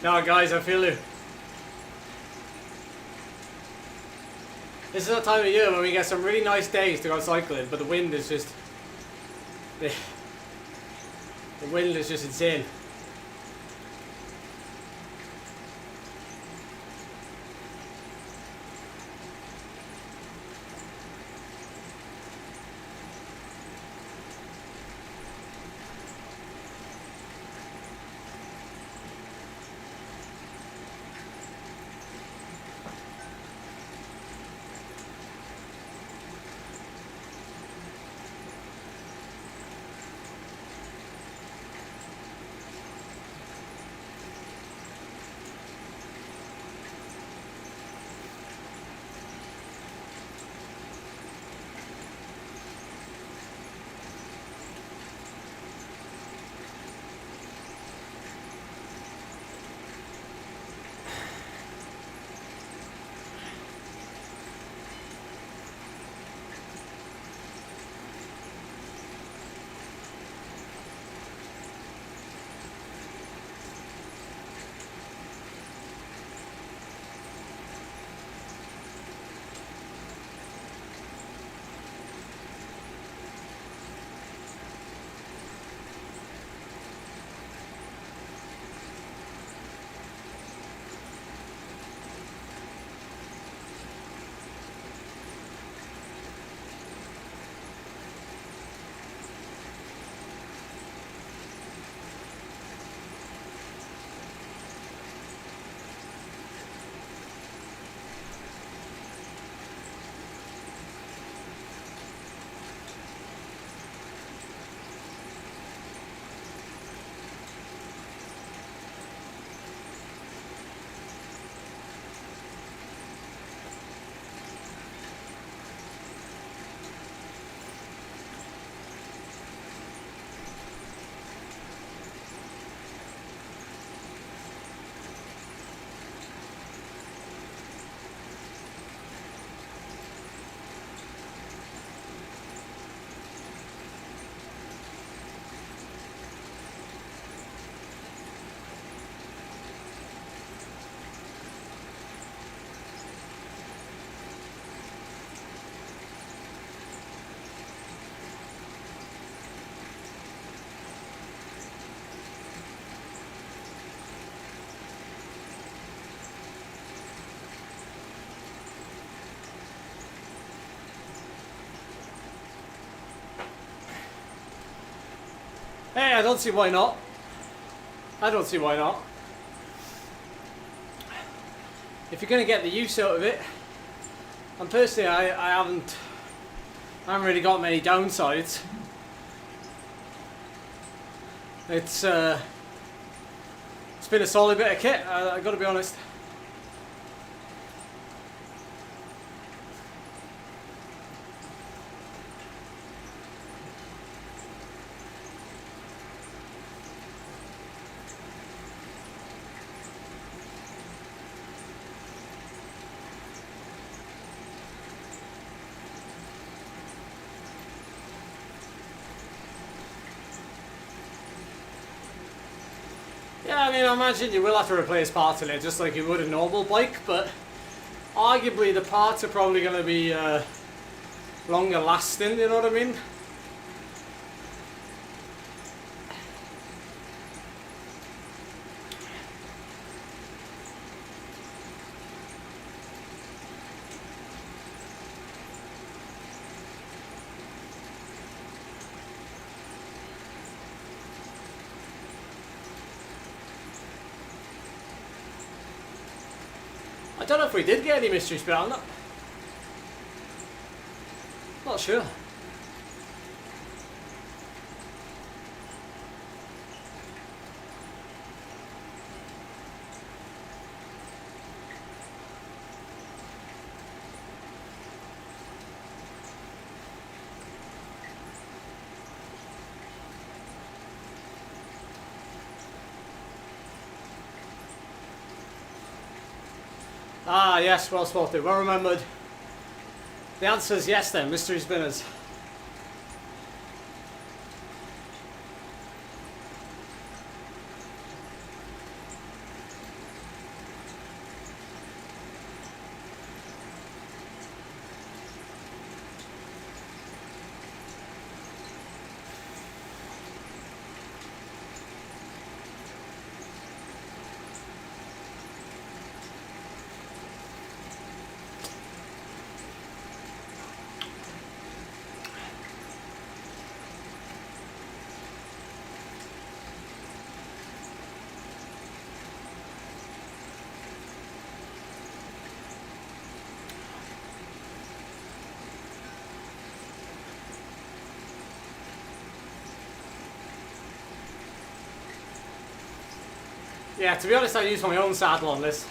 No, guys, I feel you. This is the time of year when we get some really nice days to go cycling, but the wind is just... The wind is just insane. Hey, I don't see why not. I don't see why not. If you're going to get the use out of it, and personally I haven't really got many downsides. It's been a solid bit of kit, I've got to be honest. Yeah, I mean, I imagine you will have to replace parts in it just like you would a normal bike, but arguably the parts are probably going to be longer lasting, you know what I mean? I don't know if we did get any mysteries, but I'm not sure. Ah, yes, well spotted, well remembered. The answer is yes then, mystery spinners. Yeah, to be honest, I use my own saddle on this.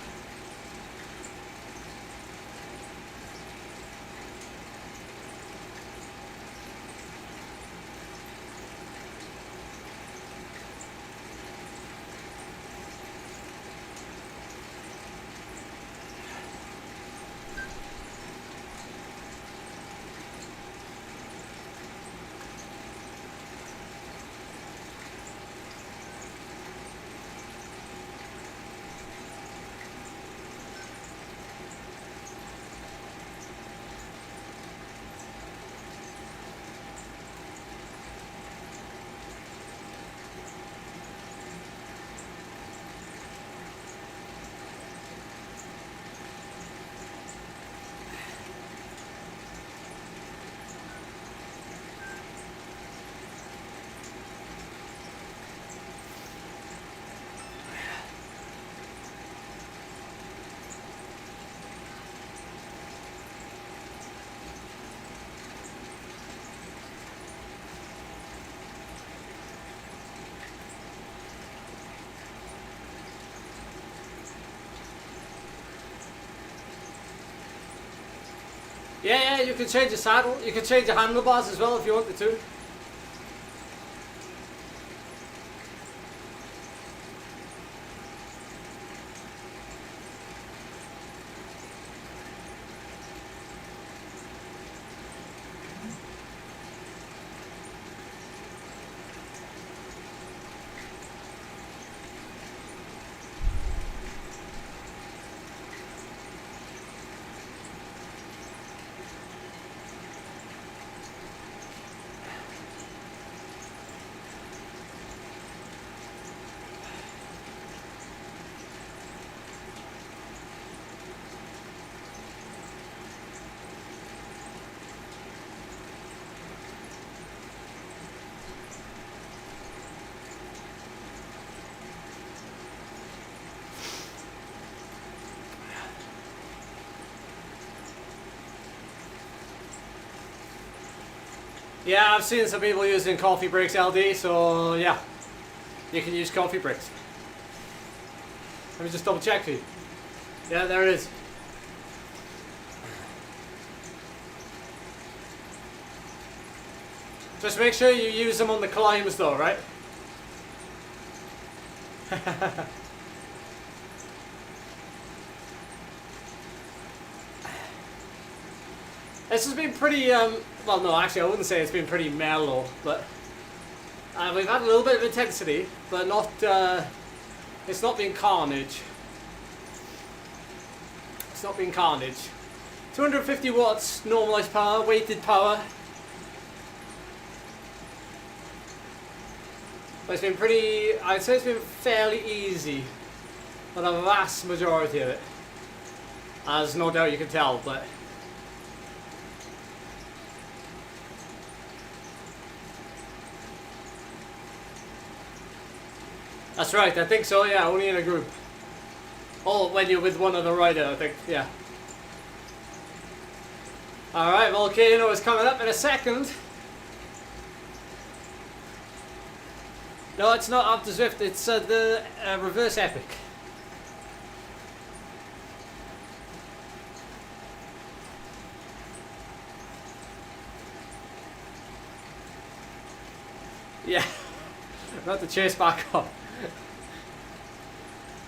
Yeah, you can change the saddle. You can change the handlebars as well if you wanted to. Yeah, I've seen some people using coffee breaks LD, so yeah, you can use coffee breaks. Let me just double check for you. Yeah, there it is. Just make sure you use them on the climbs though, right? This has been pretty, well no, actually I wouldn't say it's been pretty mellow, but we've had a little bit of intensity, but not, it's not been carnage. It's not been carnage. 250 watts, normalized power, weighted power. But it's been pretty, I'd say it's been fairly easy for the vast majority of it. As no doubt you can tell, but that's right, I think so, yeah, only in a group. Or when you're with one other rider, I think, yeah. Alright, Volcano is coming up in a second. No, it's not after Zwift, it's the reverse epic. Yeah, not to chase back up.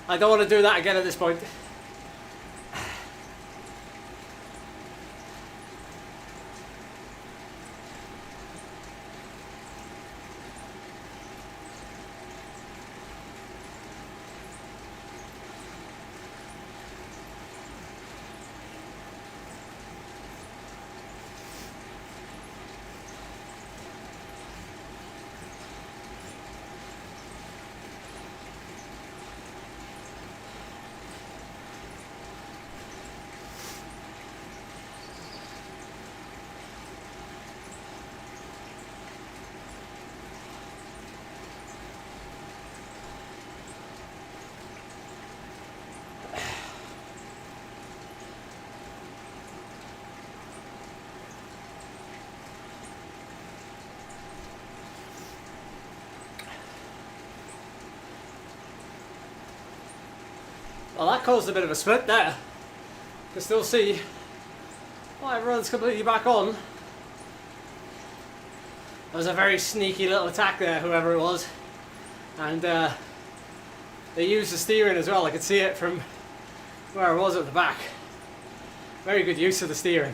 I don't want to do that again at this point. Well, that caused a bit of a split there. You can still see. Oh, everyone's completely back on. That was a very sneaky little attack there, whoever it was. And they used the steering as well. I could see it from where I was at the back. Very good use of the steering.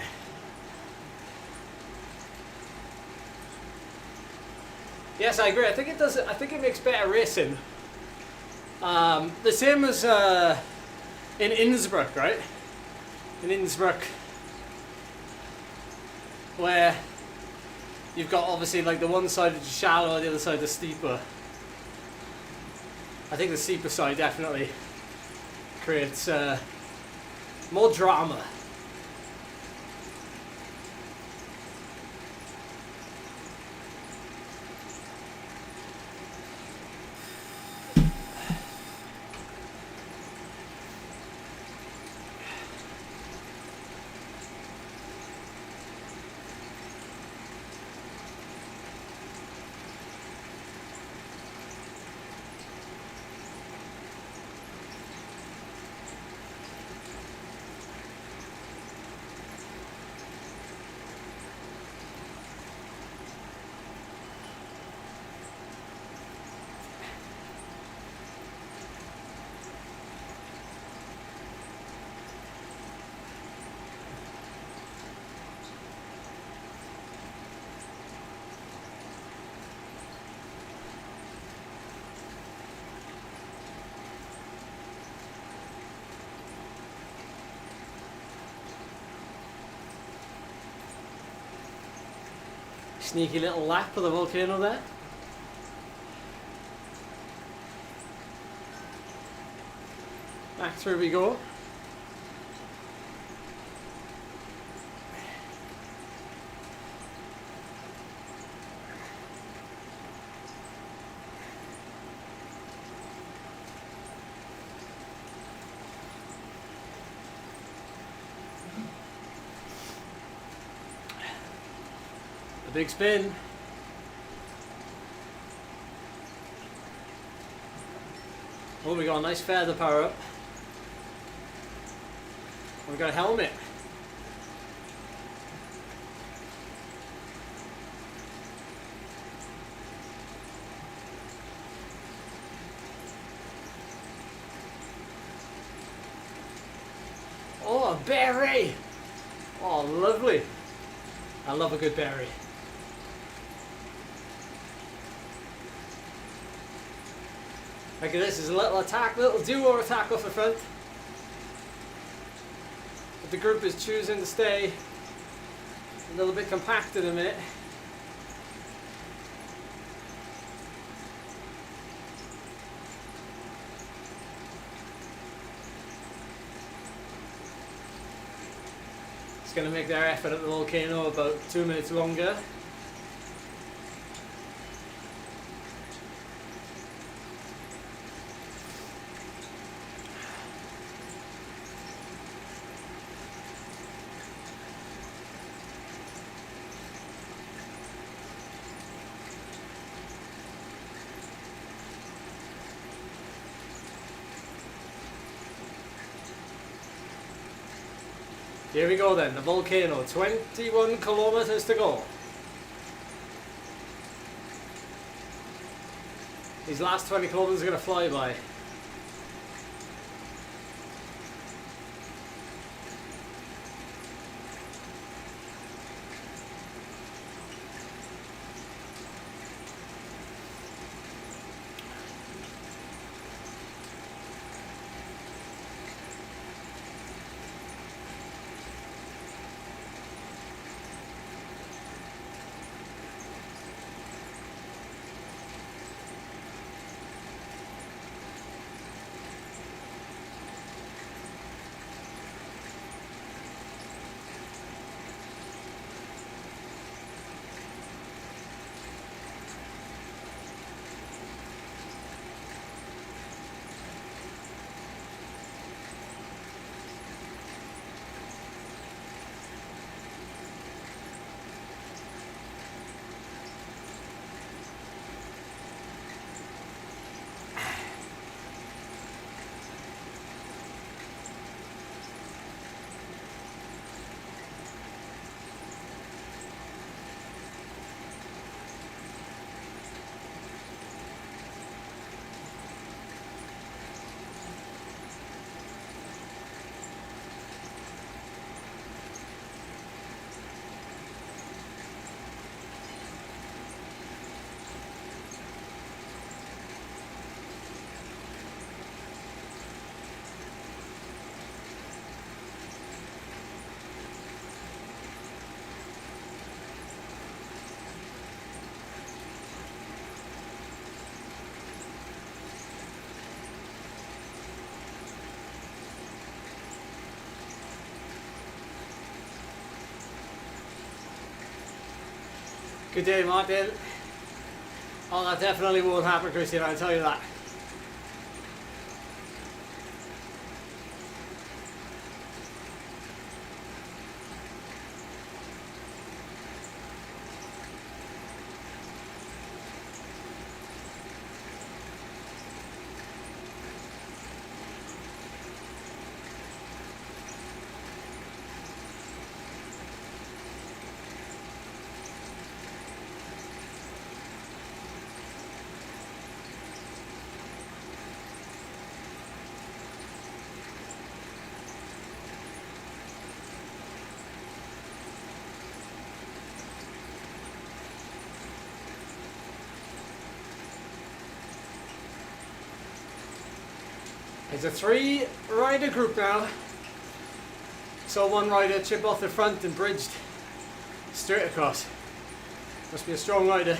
Yes, I agree. I think it does. I think it makes better racing. The same as in Innsbruck, right? In Innsbruck, where you've got obviously like the one side is shallow, the other side is steeper. I think the steeper side definitely creates more drama. Sneaky little lap of the volcano there. Back through we go. A big spin. Oh, we got a nice feather power up. We got a helmet. Oh, a berry! Oh, lovely. I love a good berry. Look at this, there's a little attack, little duo attack off the front. But the group is choosing to stay a little bit compacted a minute. It's going to make their effort at the volcano about 2 minutes longer. Here we go then, the volcano, 21 kilometers to go. These last 20 kilometers are going to fly by. Good day, Martin. Oh, that definitely won't happen, Christian, I'll tell you that. It's a 3-rider group now. Saw one rider chip off the front and bridged straight across. Must be a strong rider.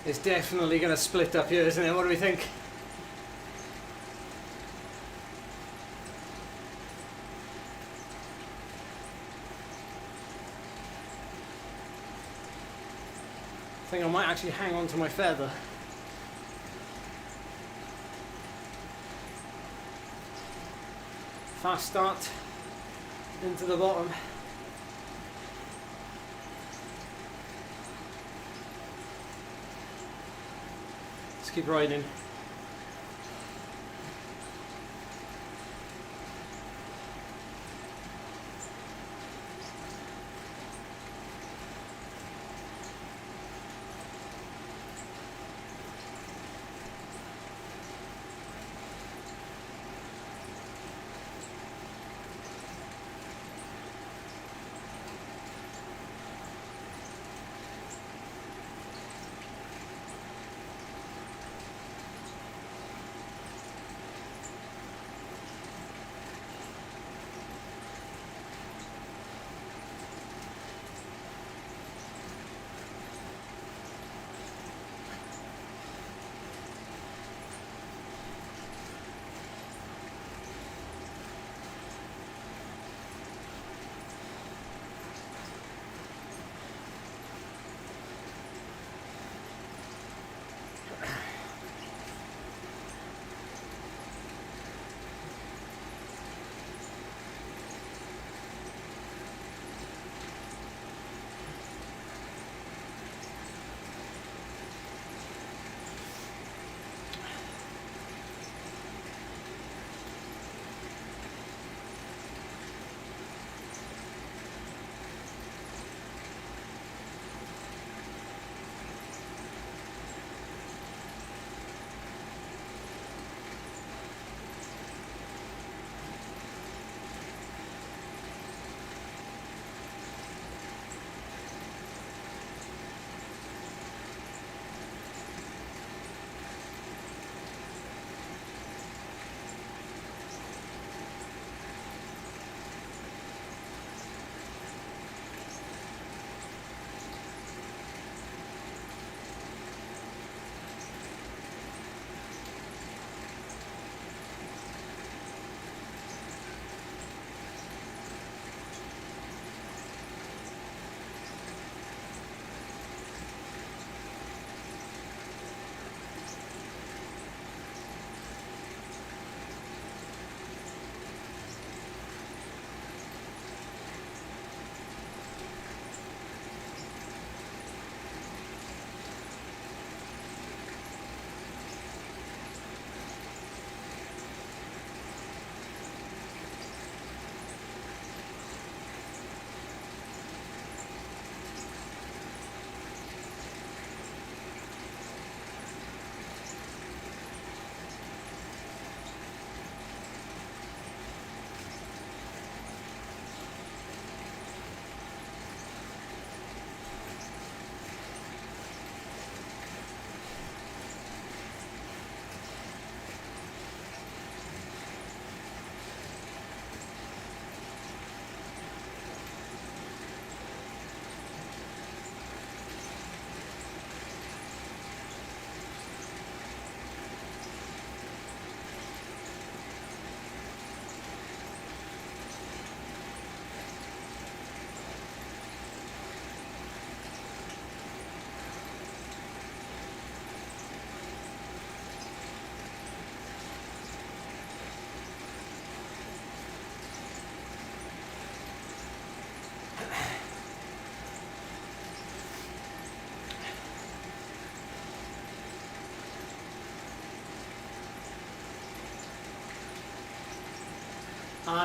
It's definitely going to split up here, isn't it? What do we think? I think I might actually hang on to my feather. Fast start into the bottom. Let's keep riding.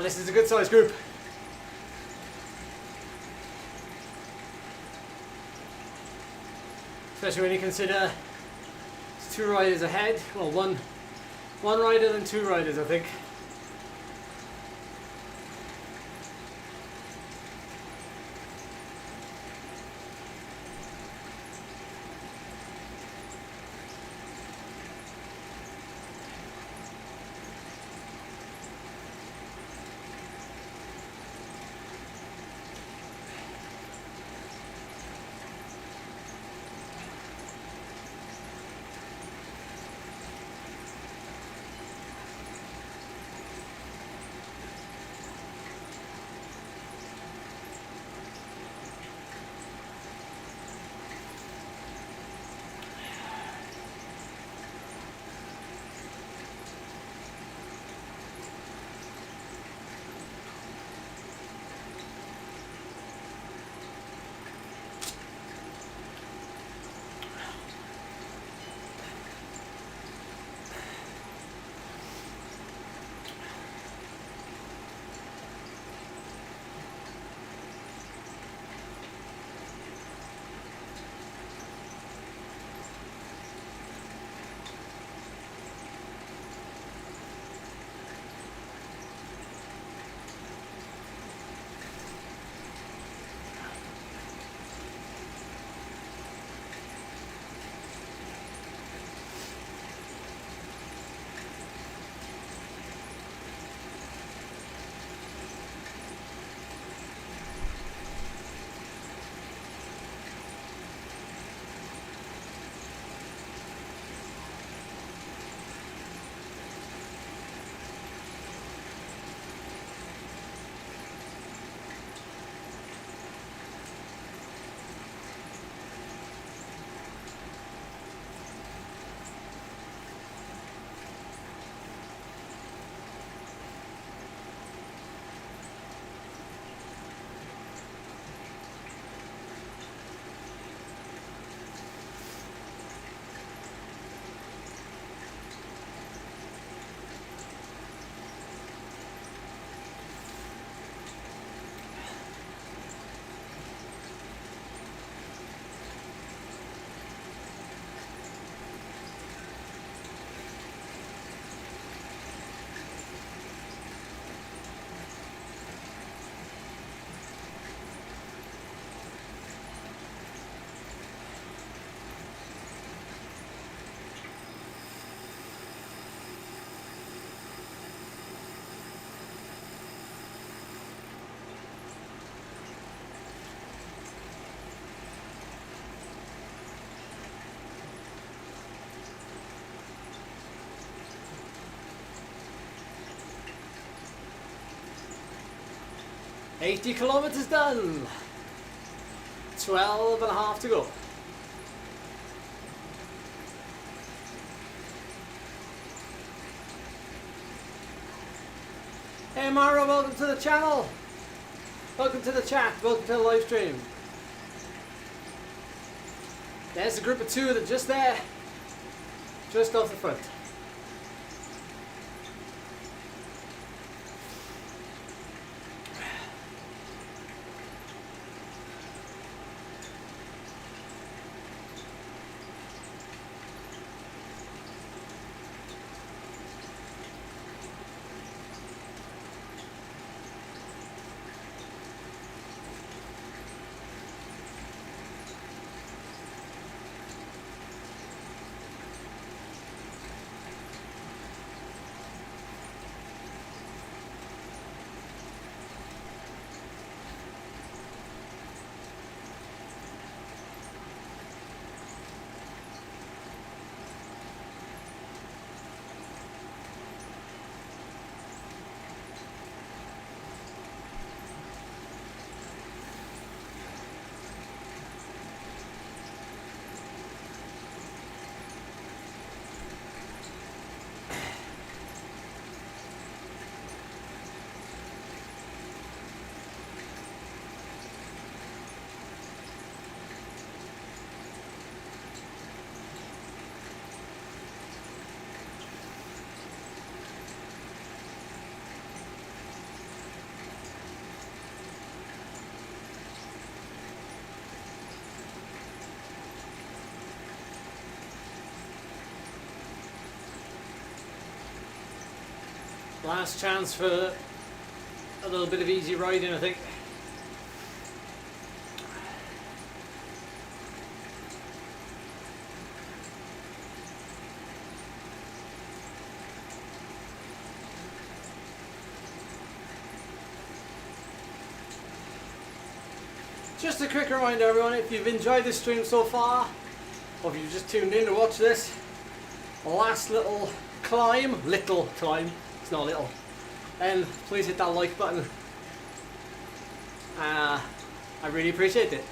This is a good sized group. Especially when you consider it's 2 riders ahead. Well, one rider and 2 riders, I think. 80 kilometers done. 12 and a half to go. Hey Mara, welcome to the channel. Welcome to the chat. Welcome to the live stream. There's a group of two that are just there. Just off the front. Last chance for a little bit of easy riding, I think. Just a quick reminder, everyone, if you've enjoyed this stream so far, or if you've just tuned in to watch this, last little climb, it's not little, then please hit that like button. I really appreciate it.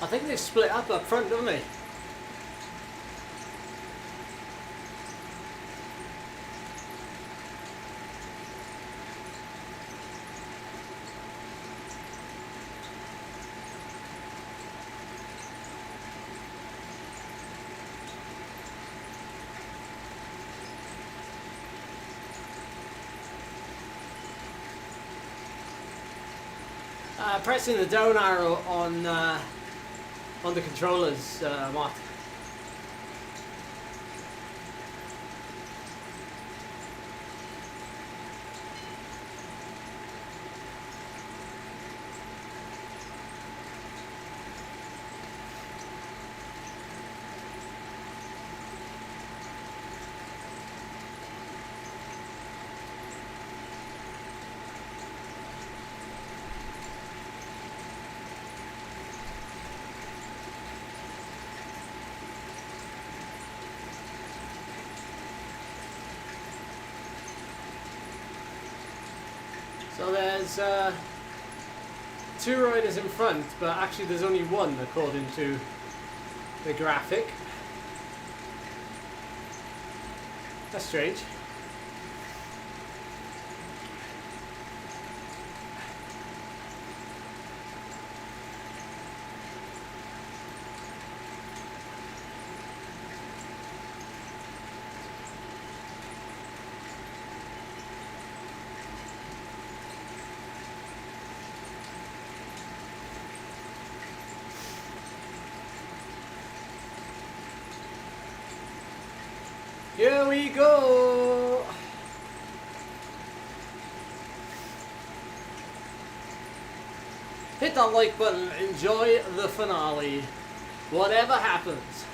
I think they split up front, don't they? Pressing the down arrow on the controllers, Mark. So there's 2 riders in front, but actually there's only 1 according to the graphic. That's strange. Here we go! Hit that like button, enjoy the finale. Whatever happens.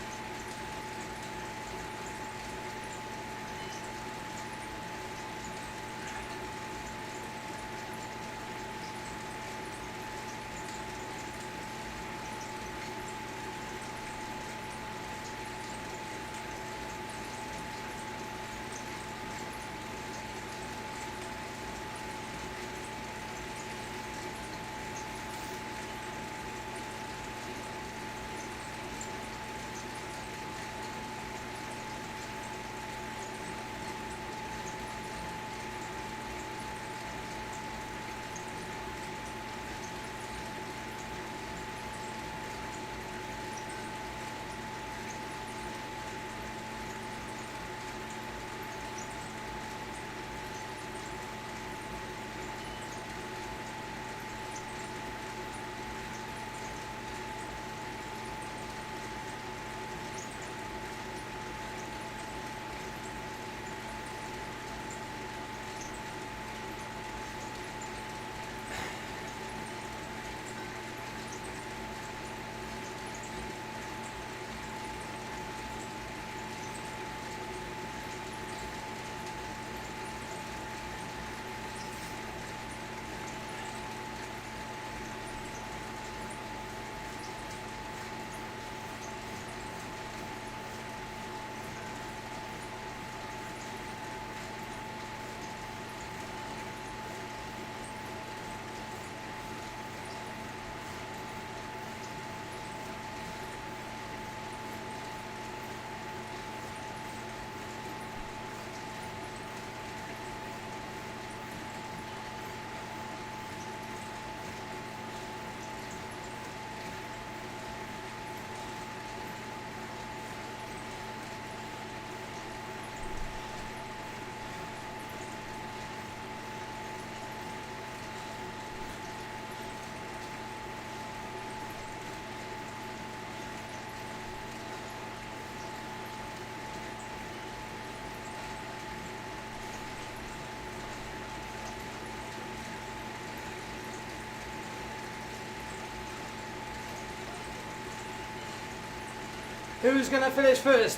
Who's gonna finish first?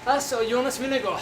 Us or Jonas Vingegaard?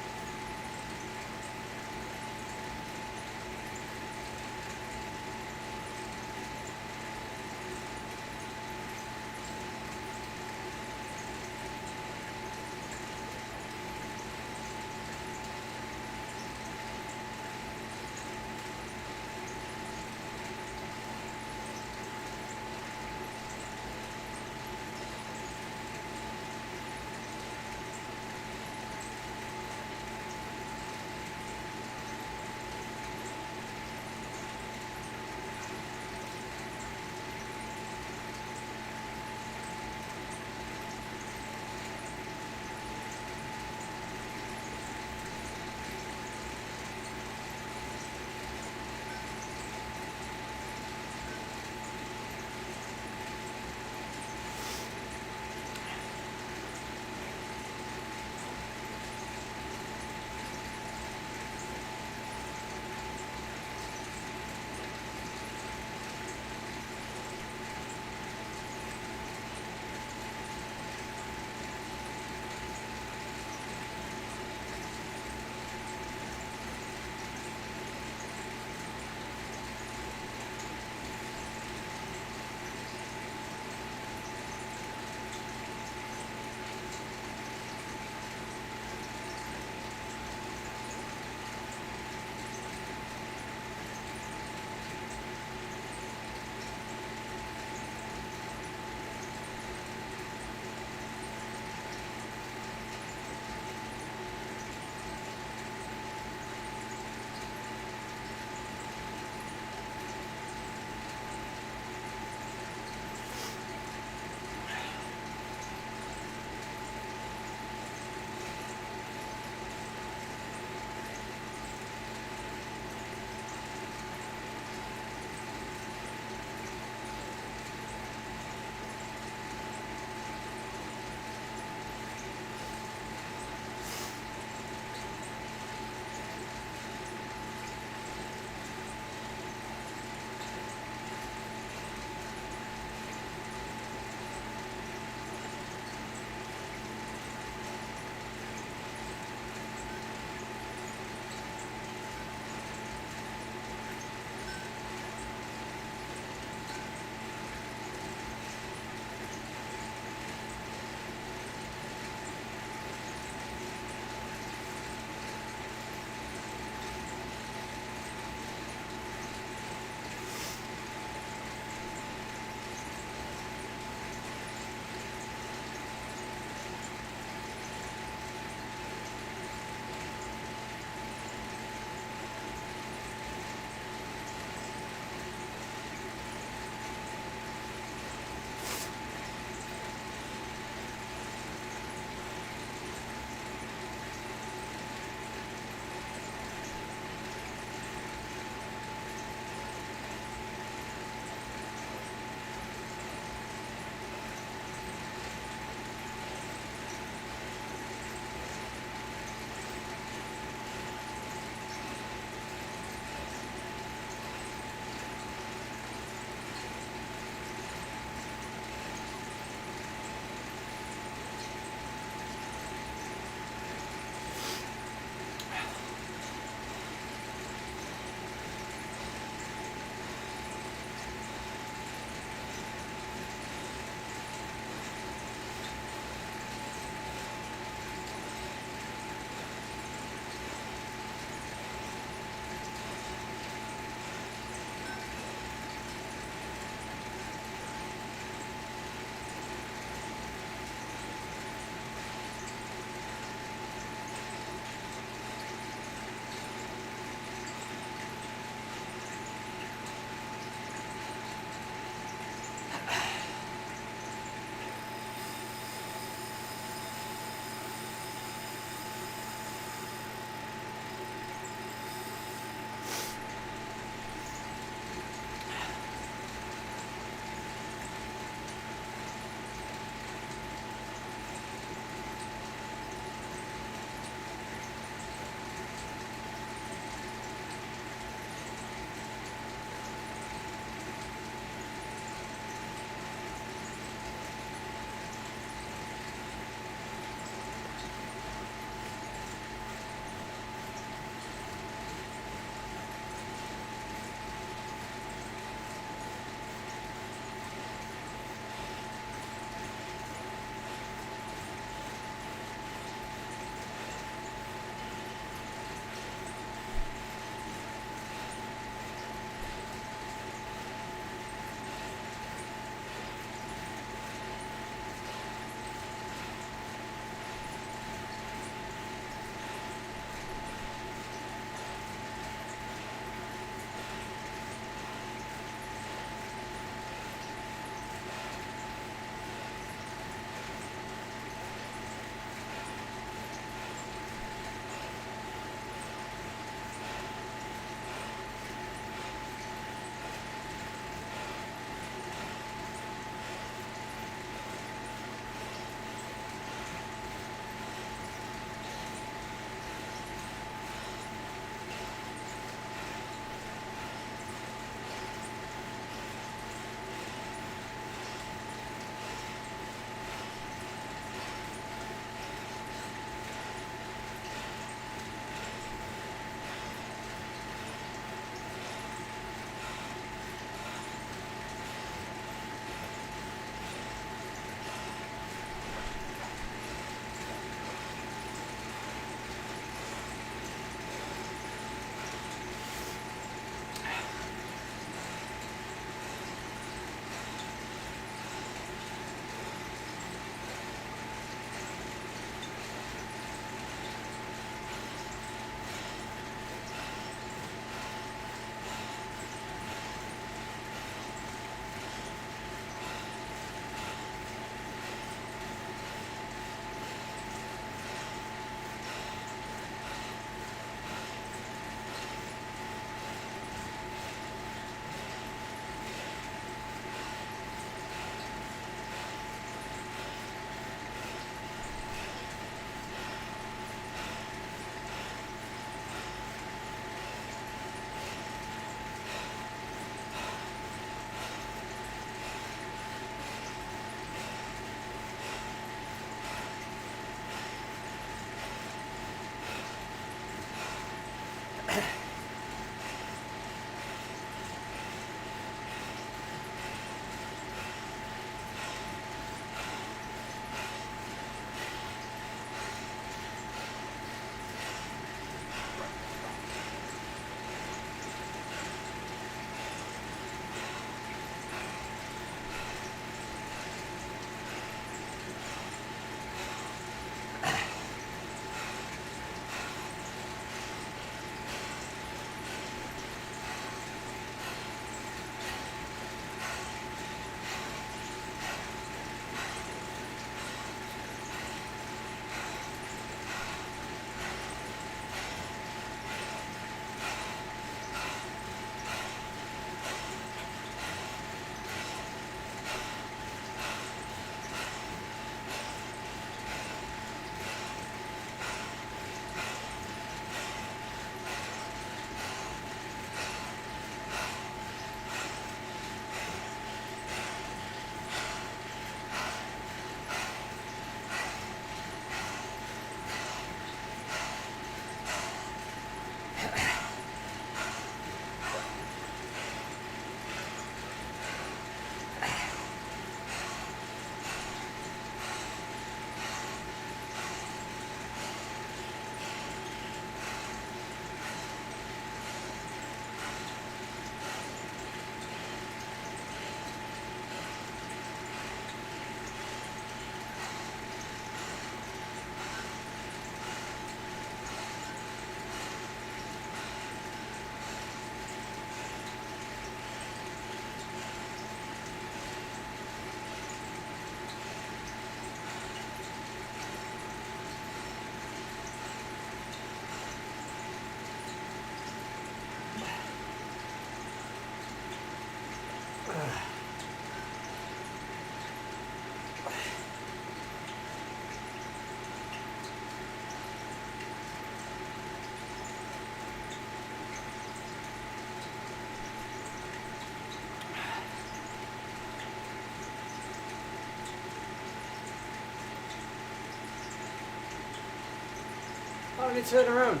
How did it turn around?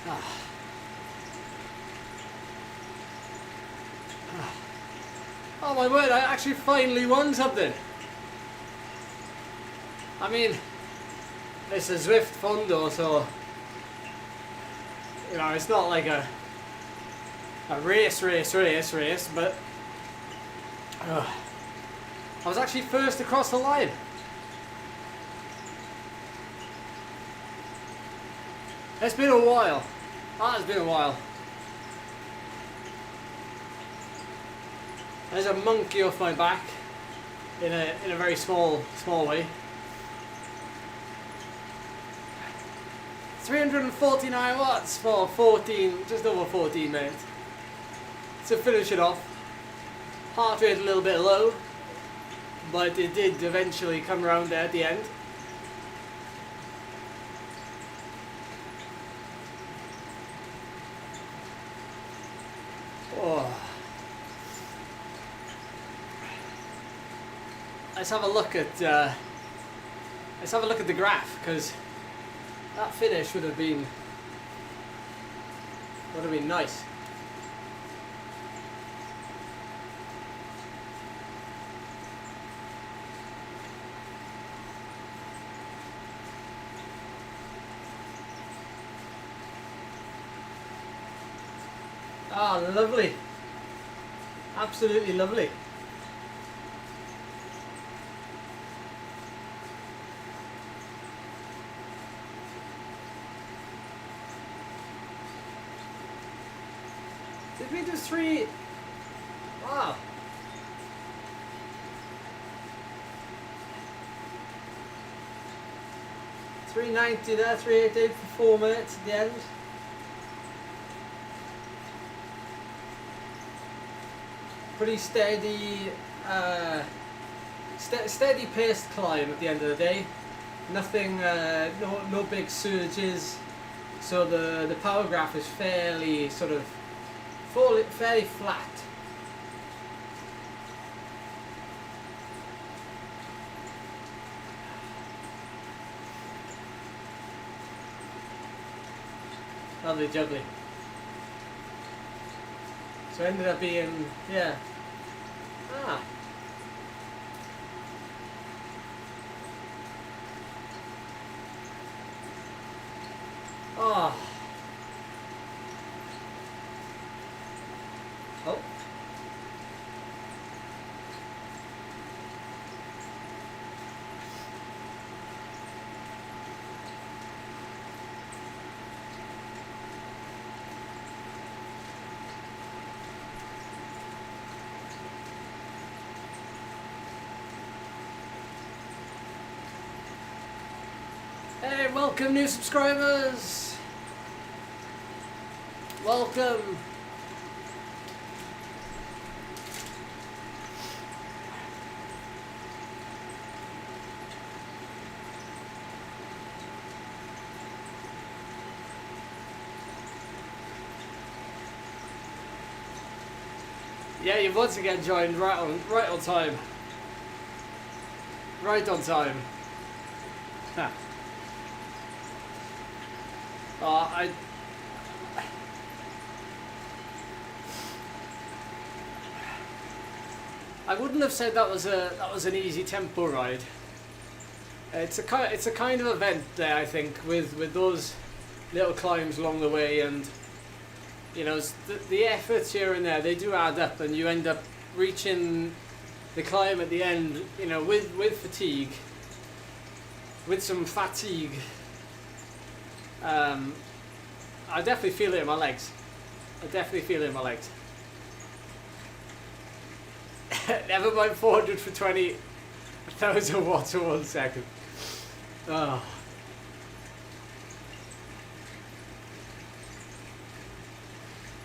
Ah. Oh my word, I actually finally won something. I mean, it's a Zwift Fondo, so you know, it's not like a race, but I was actually first across the line. It's been a while. That has been a while. There's a monkey off my back in a very small way. 349 watts for 14, just over 14 minutes. To finish it off, heart rate a little bit low, but it did eventually come around there at the end. Oh. Let's have a look at the graph, because that finish would have been nice. Ah, lovely. Absolutely lovely. Did we do 3? Wow. $3.90 there, $3.88 for 4 minutes at the end. Pretty steady, steady paced climb at the end of the day. Nothing, no big surges. So the power graph is fairly fairly flat. Lovely jubbly. So it ended up being, yeah. Ah. Oh. Oh. Hey, welcome new subscribers. Welcome. Yeah, you've once again joined right on time. Right on time. Huh. I wouldn't have said that was an easy tempo ride. It's a kind of event there, I think, with those little climbs along the way, and you know, the efforts here and there, they do add up, and you end up reaching the climb at the end, you know, with fatigue, with some fatigue. I definitely feel it in my legs. Never mind 400 for 20,000 watts for 1 second. Oh.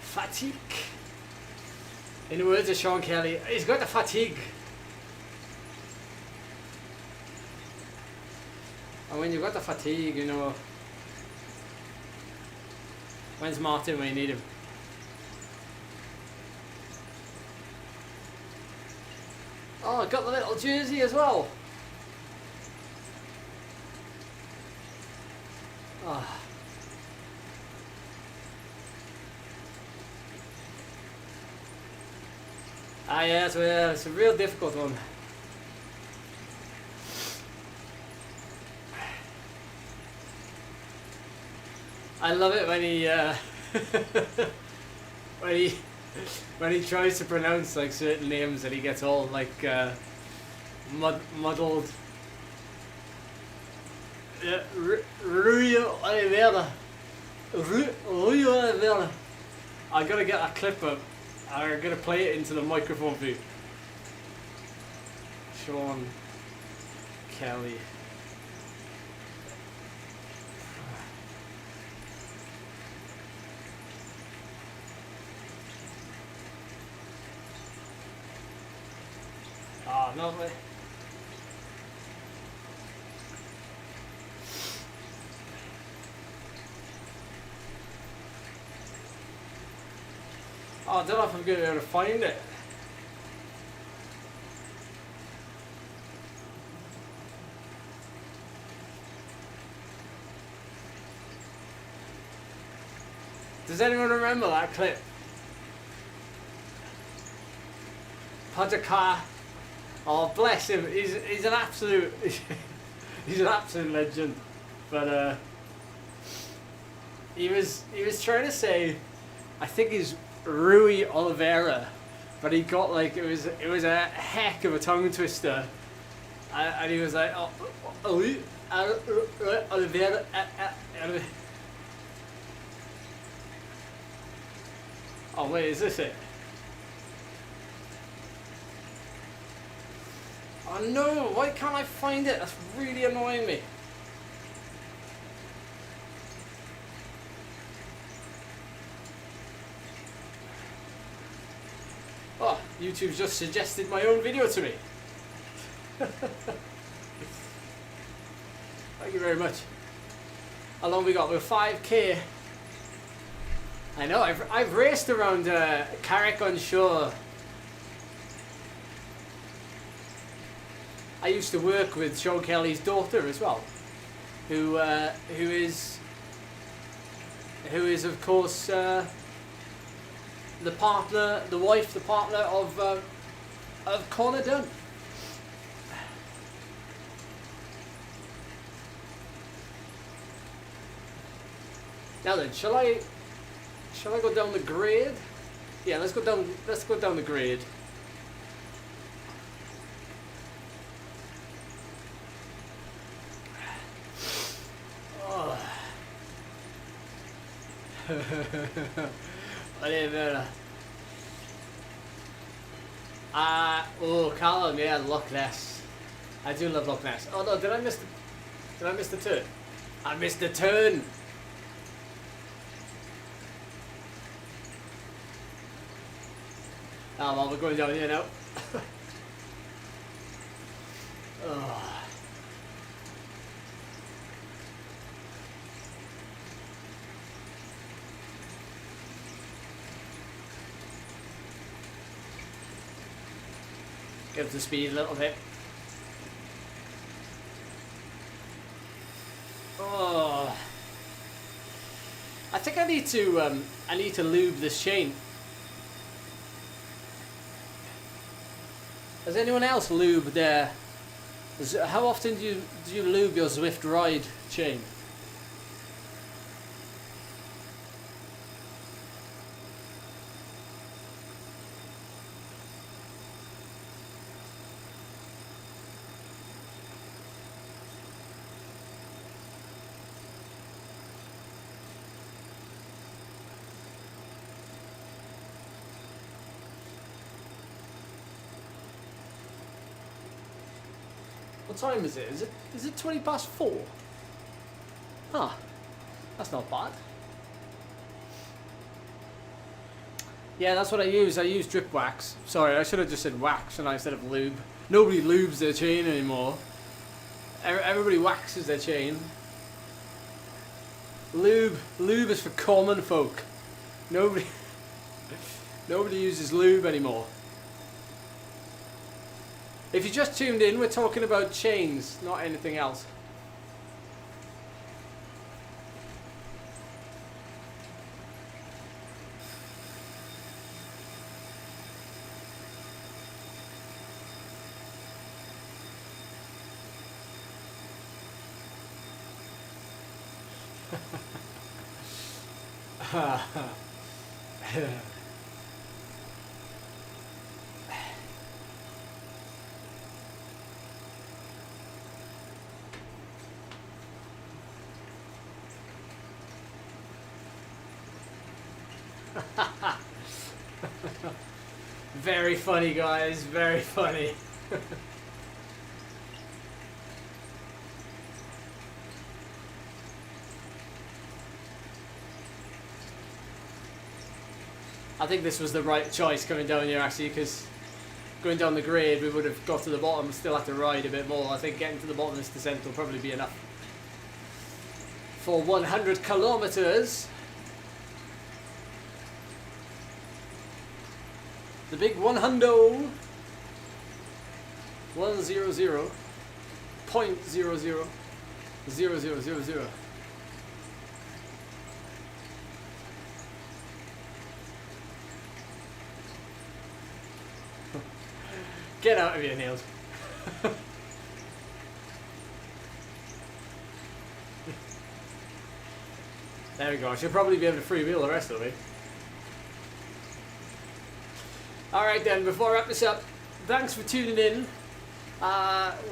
Fatigue. In the words of Sean Kelly, he's got the fatigue. And when you've got the fatigue, you know, when's Martin when you need him? Oh, got the little jersey as well. Ah. Yeah, it's a real difficult one. I love it when he when he tries to pronounce like certain names and he gets all like muddled. Rui Oliveira. Rui Oliveira. I gotta get a clip up. I'm gonna play it into the microphone for you. Sean Kelly. Oh, no way. Oh, I don't know if I'm going to be able to find it. Does anyone remember that clip? Podaka. Oh, bless him. He's an absolute he's an absolute legend. But he was trying to say, I think he's Rui Oliveira, but he got like it was a heck of a tongue twister, and he was like, Oliveira. Oh wait, is this it? Oh no, why can't I find it? That's really annoying me. Oh, YouTube's just suggested my own video to me. Thank you very much. How long we got? We're 5k. I know, I've raced around Carrick on Shore. I used to work with Sean Kelly's daughter as well, who is of course the partner of Connor Dunn. Now then, shall I go down the grade? Yeah, let's go down the grade. Whatever. Oh, Callum, yeah, Loch Ness. I do love Loch Ness. Oh no, did I miss the turn? I missed the turn. Oh well, we're going down here now. Oh. Get up to speed a little bit. Oh, I think I need to lube this chain. Has anyone else lubed their? How often do you lube your Zwift ride chain? What time is it? Is it 20 past 4? Huh. That's not bad. Yeah, that's what I use. I use drip wax. Sorry, I should have just said wax instead of lube. Nobody lubes their chain anymore. Everybody waxes their chain. Lube is for common folk. Nobody uses lube anymore. If you just tuned in, we're talking about chains, not anything else. Very funny, guys, very funny. I think this was the right choice coming down here, actually, because going down the grade we would have got to the bottom, still have to ride a bit more. I think getting to the bottom of this descent will probably be enough for 100 kilometers. The big 100. 100.00 .000000. Get out of here, Niels. There we go. I should probably be able to freewheel the rest of it. Alright then, before I wrap this up, thanks for tuning in.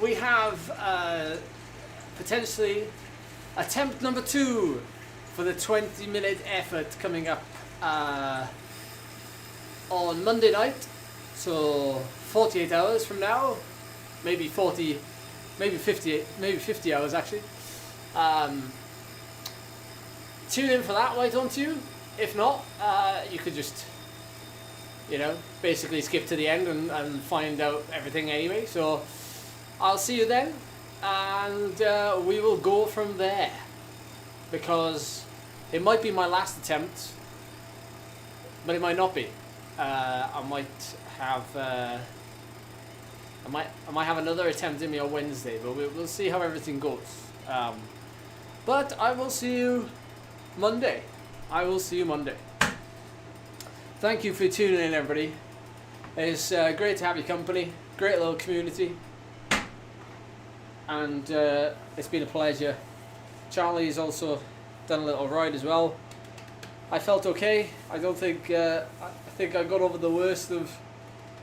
We have potentially attempt number 2 for the 20-minute effort coming up on Monday night. So 48 hours from now, maybe 40, maybe 50 hours actually. Tune in for that, why don't you? If not, you could just, you know, basically skip to the end and find out everything anyway. So I'll see you then, and we will go from there, because it might be my last attempt, but it might not be. I might have I might have another attempt in me on Wednesday, but we'll see how everything goes. But I will see you Monday. Thank you for tuning in, everybody. It's great to have your company. Great little community, and it's been a pleasure. Charlie's also done a little ride as well. I felt okay. I don't think I think I got over the worst of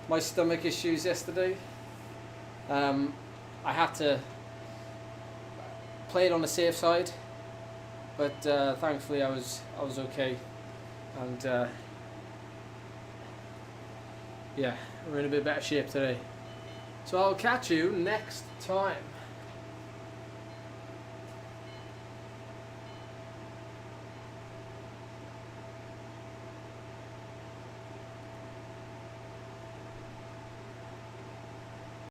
my stomach issues yesterday. I had to play it on the safe side, but thankfully I was okay, and yeah, we're in a bit better shape today. So I'll catch you next time.